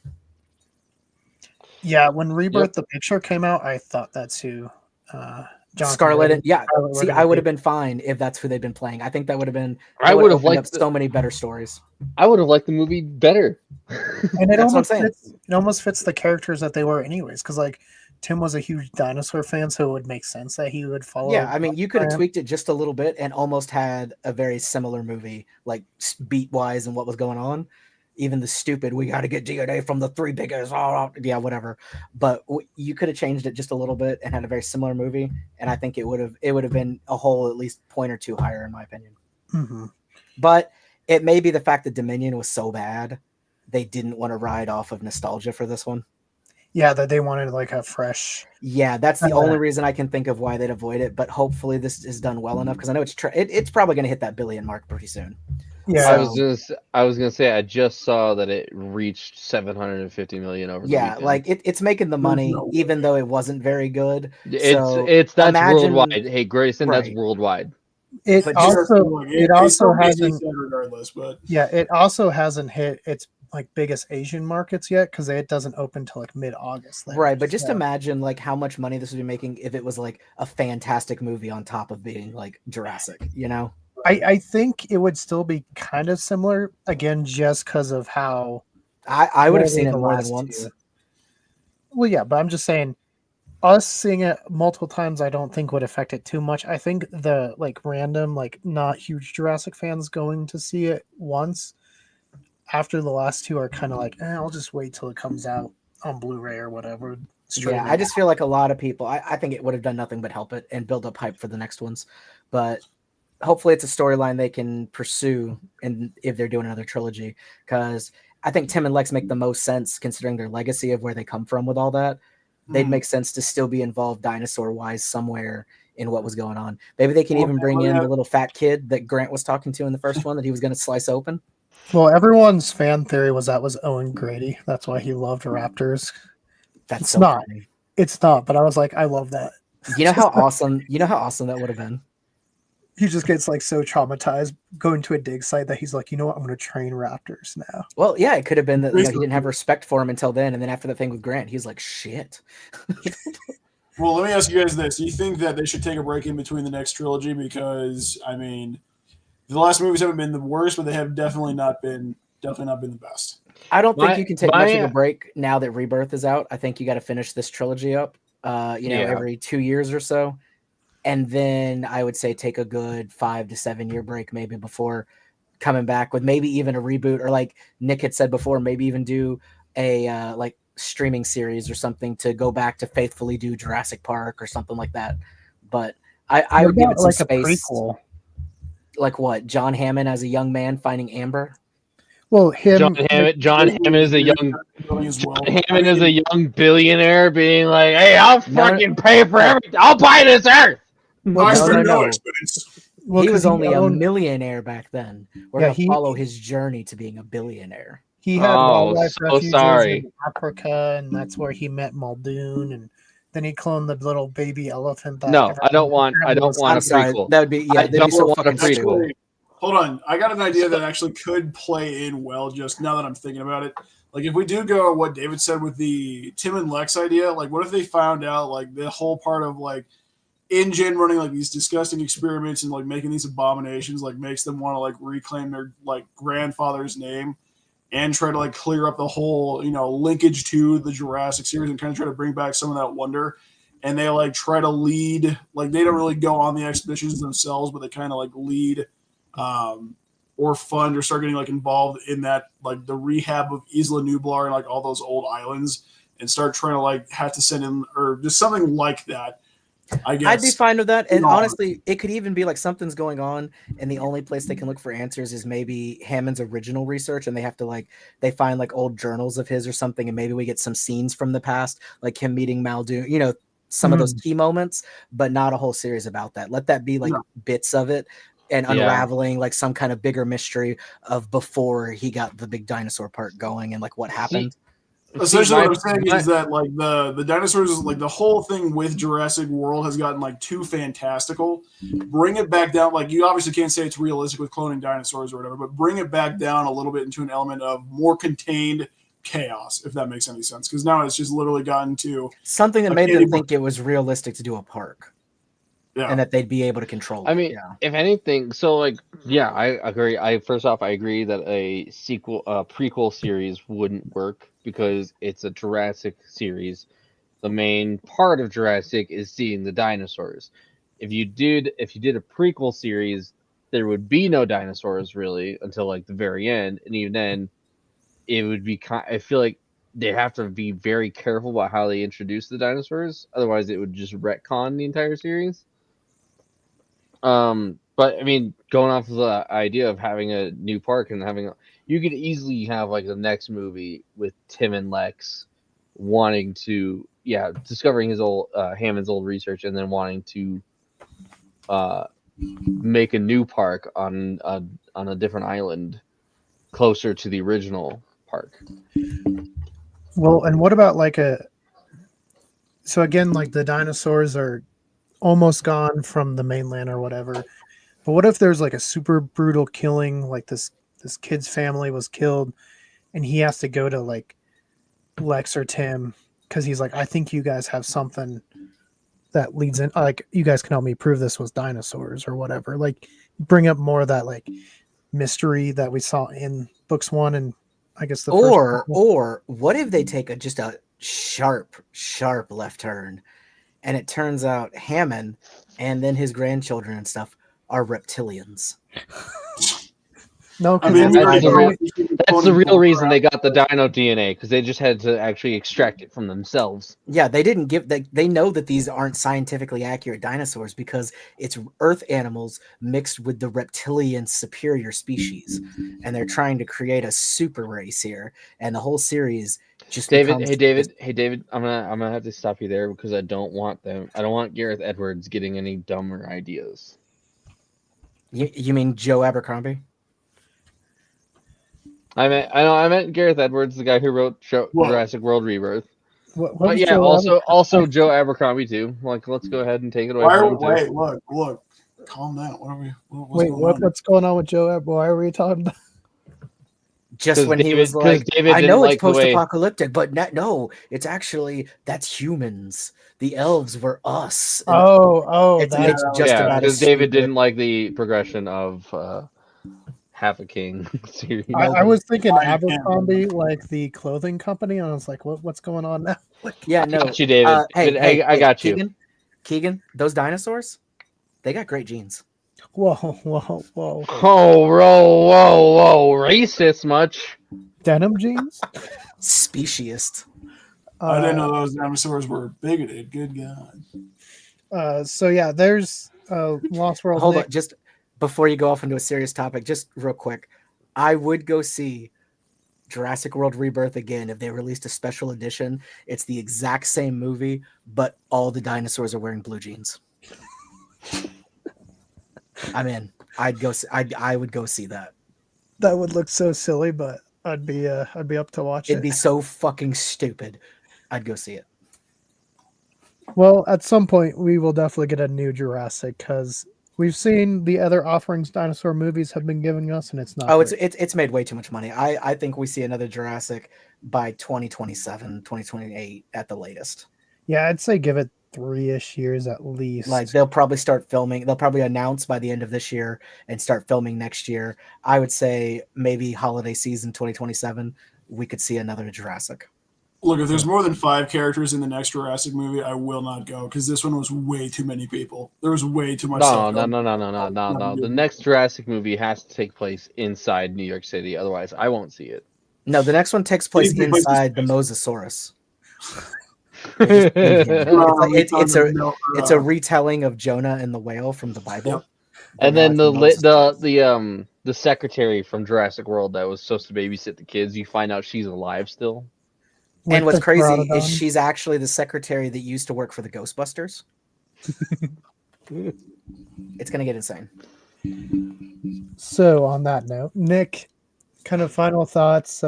Yeah, when Rebirth Yep. the picture came out, I thought that's who Jonathan Scarlet, Wade- yeah. Scarlet See, were I gonna would be. have been fine if that's who they've been playing. I think that would have been. I that would have opened liked up so many better stories. I would have liked the movie better. And it That's what I'm almost saying. fits, it almost fits the characters that they were anyways, because like Tim was a huge dinosaur fan, so it would make sense that he would follow. Yeah, I mean, you could have Grant. tweaked it just a little bit and almost had a very similar movie, like beat wise and what was going on. Even the stupid, we got to get DNA from the three biggest, yeah, whatever. But you could have changed it just a little bit and had a very similar movie, and I think it would have been a whole at least point or two higher in my opinion. Mm-hmm. But it may be the fact that Dominion was so bad, they didn't want to ride off of nostalgia for this one. Yeah, that they wanted like a fresh. Yeah, that's the only reason I can think of why they'd avoid it. But hopefully this is done well enough because I know it's probably going to hit that billion mark pretty soon. Yeah, I was gonna say I just saw that it reached 750 million over. Yeah, the weekend. like it's making the money, even though it wasn't very good. It's that's worldwide. Hey, Greyson, right. that's worldwide. It But also hasn't. Regardless, but Yeah, it also hasn't hit its like biggest Asian markets yet because it doesn't open till like mid-August. Right, but just imagine like how much money this would be making if it was like a fantastic movie on top of being like Jurassic, you know? I think it would still be kind of similar again, just because of how I would have seen it more than once. Well, yeah, but I'm just saying, us seeing it multiple times, I don't think would affect it too much. I think the like random, like not huge Jurassic fans going to see it once after the last two are kind of like, I'll just wait till it comes out on Blu-ray or whatever. Yeah, I just feel like a lot of people, I think it would have done nothing but help it and build up hype for the next ones. But hopefully it's a storyline they can pursue and if they're doing another trilogy, because I think Tim and Lex make the most sense considering their legacy of where they come from with all that. They'd make sense to still be involved dinosaur wise somewhere in what was going on. Maybe they can even bring in the little fat kid that Grant was talking to in the first one that he was going to slice open. Well, everyone's fan theory was that was Owen Grady. That's why he loved raptors. That's funny. It's not, but I was like, I love that. You know how awesome that would have been? He just gets like so traumatized going to a dig site that he's like, you know what, I'm going to train raptors now. Well, yeah, it could have been that he didn't have respect for him until then, and then after the thing with Grant, he's like, shit. Well, let me ask you guys this: do you think that they should take a break in between the next trilogy? Because I mean, the last movies haven't been the worst, but they have definitely not been the best. I don't think you can take much of a break now that Rebirth is out. I think you got to finish this trilogy up, every 2 years or so. And then I would say take a good 5 to 7 year break maybe before coming back with maybe even a reboot, or like Nick had said before, maybe even do a like streaming series or something to go back to faithfully do Jurassic Park or something like that. But I would give it some like space. A prequel. Like what? John Hammond as a young man finding Amber? Well, John Hammond is a young billionaire being like, "Hey, I'll fucking pay for everything. I'll buy this earth." No. Well, he was only a millionaire back then. We're going to follow his journey to being a billionaire. He had wildlife refuges in Africa, and that's where he met Muldoon, and then he cloned the little baby elephant. No, I don't want a prequel. That would be I don't want a prequel. Hold on, I got an idea that actually could play in well. Just now that I'm thinking about it, like if we do go what David said with the Tim and Lex idea, like what if they found out like the whole part of like InGen running like these disgusting experiments and like making these abominations like makes them want to like reclaim their like grandfather's name and try to like clear up the whole linkage to the Jurassic series and kind of try to bring back some of that wonder. And they like try to lead, like they don't really go on the expeditions themselves, but they kind of like lead or fund or start getting like involved in that like the rehab of Isla Nublar and like all those old islands and start trying to like have to send in or just something like that. I guess I'd be fine with that. And honestly, it could even be like something's going on and the only place they can look for answers is maybe Hammond's original research, and they have to they find like old journals of his or something, and maybe we get some scenes from the past, like him meeting Muldoon, some of those key moments, but not a whole series about that. Let that be like bits of it and unraveling like some kind of bigger mystery of before he got the big dinosaur part going and like what happened. Essentially, what I'm saying is that like the dinosaurs, like the whole thing with Jurassic World has gotten like too fantastical. Bring it back down. Like you obviously can't say it's realistic with cloning dinosaurs or whatever, but bring it back down a little bit into an element of more contained chaos, if that makes any sense. Because now it's just literally gotten to something that made them think it was realistic to do a park. Yeah. And that they'd be able to control it. I mean, if anything, so I agree. I agree that a prequel series wouldn't work because it's a Jurassic series, the main part of Jurassic is seeing the dinosaurs. If you did a prequel series, there would be no dinosaurs really until like the very end, and even then, it would be. I feel like they have to be very careful about how they introduce the dinosaurs, otherwise it would just retcon the entire series. But I mean, going off of the idea of having a new park and you could easily have like the next movie with Tim and Lex wanting to, discovering his old Hammond's old research and then wanting to make a new park on a different island closer to the original park. Well, and what about like so again, like the dinosaurs are almost gone from the mainland or whatever. But what if there's like a super brutal killing, like this kid's family was killed and he has to go to like Lex or Tim because he's like, I think you guys have something that leads in, like you guys can help me prove this was dinosaurs or whatever. Like bring up more of that like mystery that we saw in books 1 and I guess the first couple. Or what if they take just a sharp left turn and it turns out Hammond and then his grandchildren and stuff are reptilians? No, I because mean, that's the real reason they got the dino DNA, because they just had to actually extract it from themselves. Yeah, they didn't give they know that these aren't scientifically accurate dinosaurs because it's Earth animals mixed with the reptilian superior species, and they're trying to create a super race here, and the whole series just David, hey David, I'm gonna have to stop you there because I don't want Gareth Edwards getting any dumber ideas. You mean Joe Abercrombie? I meant Gareth Edwards, the guy who wrote Jurassic World Rebirth. what Yeah, also Joe Abercrombie too. Like, let's go ahead and take it away from him. Wait, look, calm down. What's going on with Joe Ebb? Why are we talking about? Just when he was like, I know it's post-apocalyptic, but no, it's actually that's humans. The elves were us. It's just about because David didn't like the progression of Half a King series. I was thinking Abercrombie, like the clothing company, and I was like, what's going on now? Yeah, no. I got you, David. I got you. Keegan, those dinosaurs, they got great genes. Whoa. Oh, whoa, racist much. Denim jeans? Speciest. I didn't know those dinosaurs were bigoted. Good God. So yeah, there's Lost World. Hold on, just before you go off into a serious topic, just real quick, I would go see Jurassic World Rebirth again if they released a special edition. It's the exact same movie, but all the dinosaurs are wearing blue jeans. I'm in. I would go see that. That would look so silly, but I'd be up to watch it. It'd be so fucking stupid. I'd go see it. Well, at some point we will definitely get a new Jurassic because we've seen the other offerings dinosaur movies have been giving us, and it's not. Oh, it's made way too much money. I think we see another Jurassic by 2027, 2028 at the latest. Yeah, I'd say give it 3-ish years at least. Like they'll probably start filming. They'll probably announce by the end of this year and start filming next year. I would say maybe holiday season 2027, we could see another Jurassic. Look, if there's more than 5 characters in the next Jurassic movie, I will not go because this one was way too many people. There was way too much. No. The next Jurassic movie has to take place inside New York City. Otherwise, I won't see it. No, the next one takes place inside the Mosasaurus. It's a retelling of Jonah and the whale from the Bible. Yep. And then the secretary from Jurassic World that was supposed to babysit the kids, you find out she's alive still. And what's crazy is she's actually the secretary that used to work for the Ghostbusters. It's gonna get insane. So on that note, Nick, kind of final thoughts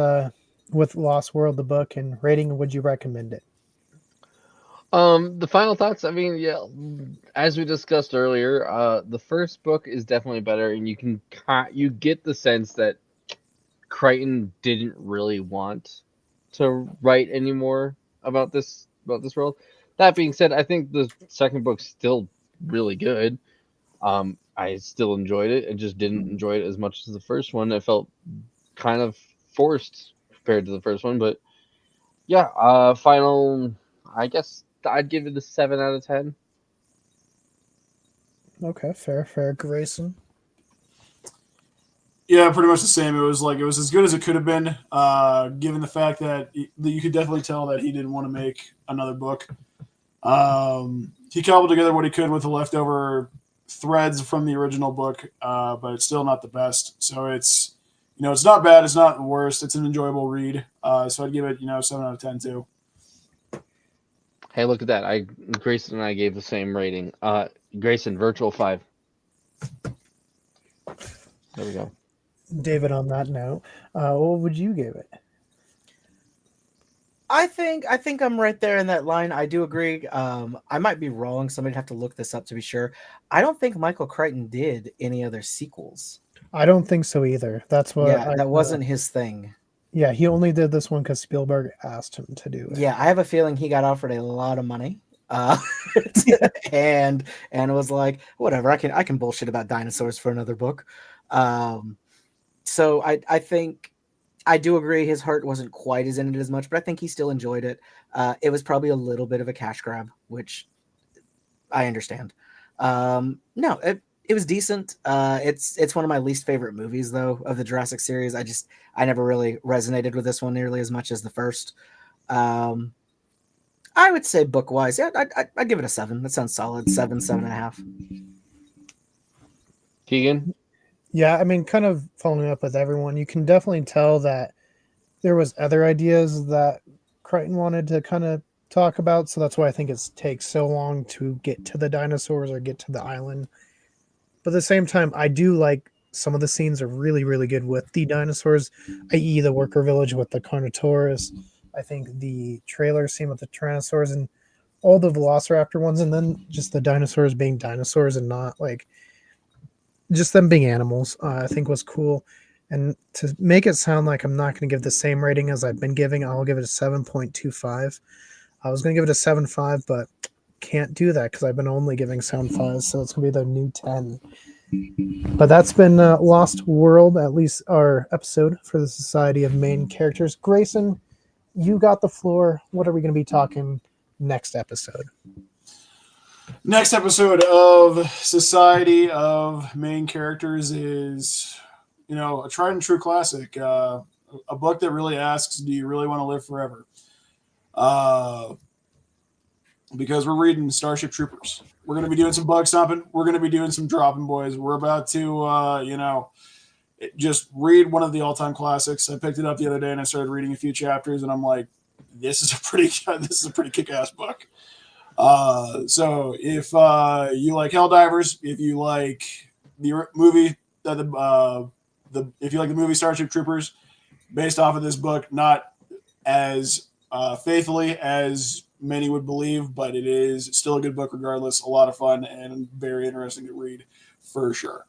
with Lost World, the book, and rating. Would you recommend it? The final thoughts. I mean, yeah, as we discussed earlier, the first book is definitely better, and you get the sense that Crichton didn't really want to write anymore about this world. That being said, I think the second book's still really good. I still enjoyed it. I just didn't enjoy it as much as the first one. It felt kind of forced compared to the first one, but yeah. I guess I'd give it a 7 out of 10. Okay, fair. Grayson. Yeah, pretty much the same. It was as good as it could have been, given the fact that you could definitely tell that he didn't want to make another book. He cobbled together what he could with the leftover threads from the original book, but it's still not the best. So it's it's not bad. It's not the worst. It's an enjoyable read. So I'd give it 7 out of 10 too. Hey, look at that. Grayson and I gave the same rating. Grayson, virtual 5. There we go. David, on that note, what would you give it? I think I'm right there in that line. I do agree. I might be wrong. Somebody'd have to look this up to be sure. I don't think Michael Crichton did any other sequels. I don't think so either. That's what. Yeah, that wasn't his thing. Yeah, he only did this one because Spielberg asked him to do it. Yeah, I have a feeling he got offered a lot of money, and was like, whatever. I can bullshit about dinosaurs for another book. So I think I do agree his heart wasn't quite as in it as much, but I think he still enjoyed it. It was probably a little bit of a cash grab, which I understand. No, it was decent. It's one of my least favorite movies though of the Jurassic series. I never really resonated with this one nearly as much as the first. I would say book wise, yeah, I'd give it a 7. That sounds solid. 7.5. Keegan? Yeah, I mean, kind of following up with everyone, you can definitely tell that there was other ideas that Crichton wanted to kind of talk about, so that's why I think it takes so long to get to the dinosaurs or get to the island. But at the same time, I do like some of the scenes are really, really good with the dinosaurs, i.e. the worker village with the Carnotaurus. I think the trailer scene with the Tyrannosaurs and all the Velociraptor ones, and then just the dinosaurs being dinosaurs and not like just them being animals, I think was cool. And to make it sound like I'm not going to give the same rating as I've been giving, I'll give it a 7.25. I was going to give it a 7.5, but can't do that because I've been only giving 7.5, so it's going to be the new 10. But that's been Lost World, at least our episode for the Society of Main Characters. Grayson, you got the floor. What are we going to be talking next episode? Next episode of Society of Main Characters is, a tried and true classic. A book that really asks, do you really want to live forever? Because we're reading Starship Troopers. We're going to be doing some bug stomping. We're going to be doing some dropping, boys. We're about to, just read one of the all-time classics. I picked it up the other day and I started reading a few chapters, and I'm like, this is a pretty kick-ass book. So if you like Helldivers, if you like the movie, if you like the movie Starship Troopers, based off of this book, not as faithfully as many would believe, but it is still a good book regardless. A lot of fun and very interesting to read for sure.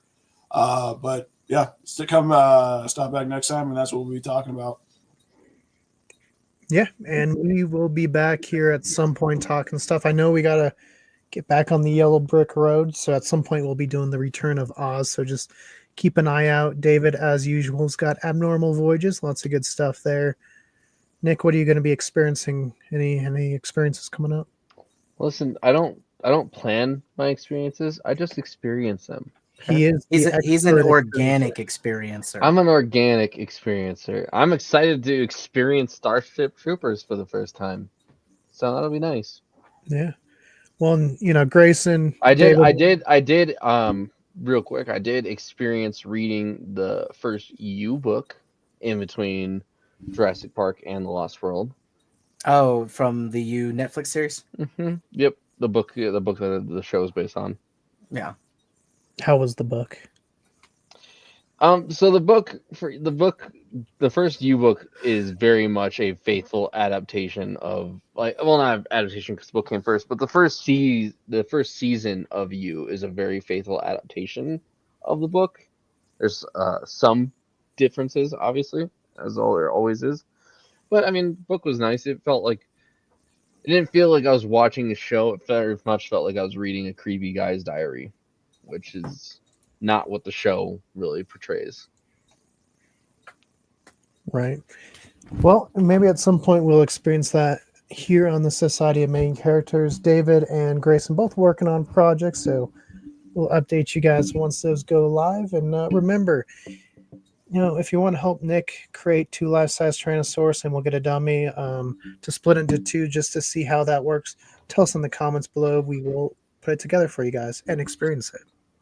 But yeah, stop back next time, and that's what we'll be talking about. Yeah, and we will be back here at some point talking stuff. I know we got to get back on the yellow brick road, so at some point we'll be doing the Return of Oz, so just keep an eye out. David, as usual, has got Abnormal Voyages, lots of good stuff there. Nick, what are you going to be experiencing? Any experiences coming up? Listen, I don't plan my experiences. I just experience them. He's an organic experiencer. I'm an organic experiencer. I'm excited to experience Starship Troopers for the first time. So that'll be nice. Yeah. Well, Grayson. I did real quick, I did experience reading the first U book in between Jurassic Park and The Lost World. Oh, from the U Netflix series? Mm-hmm. Yep. The book that the show is based on. Yeah. How was the book? So the first U book is very much a faithful adaptation of not adaptation because the book came first, but the first season of U is a very faithful adaptation of the book. There's some differences, obviously, as there always is, but I mean, the book was nice. It didn't feel like I was watching a show. It very much felt like I was reading a creepy guy's diary, which is not what the show really portrays. Right. Well, maybe at some point we'll experience that here on the Society of Main Characters. David and Grayson both working on projects, so we'll update you guys once those go live. And remember, if you want to help Nick create 2 life-size Tyrannosaurus and we'll get a dummy to split into 2 just to see how that works, tell us in the comments below. We will put it together for you guys and experience it.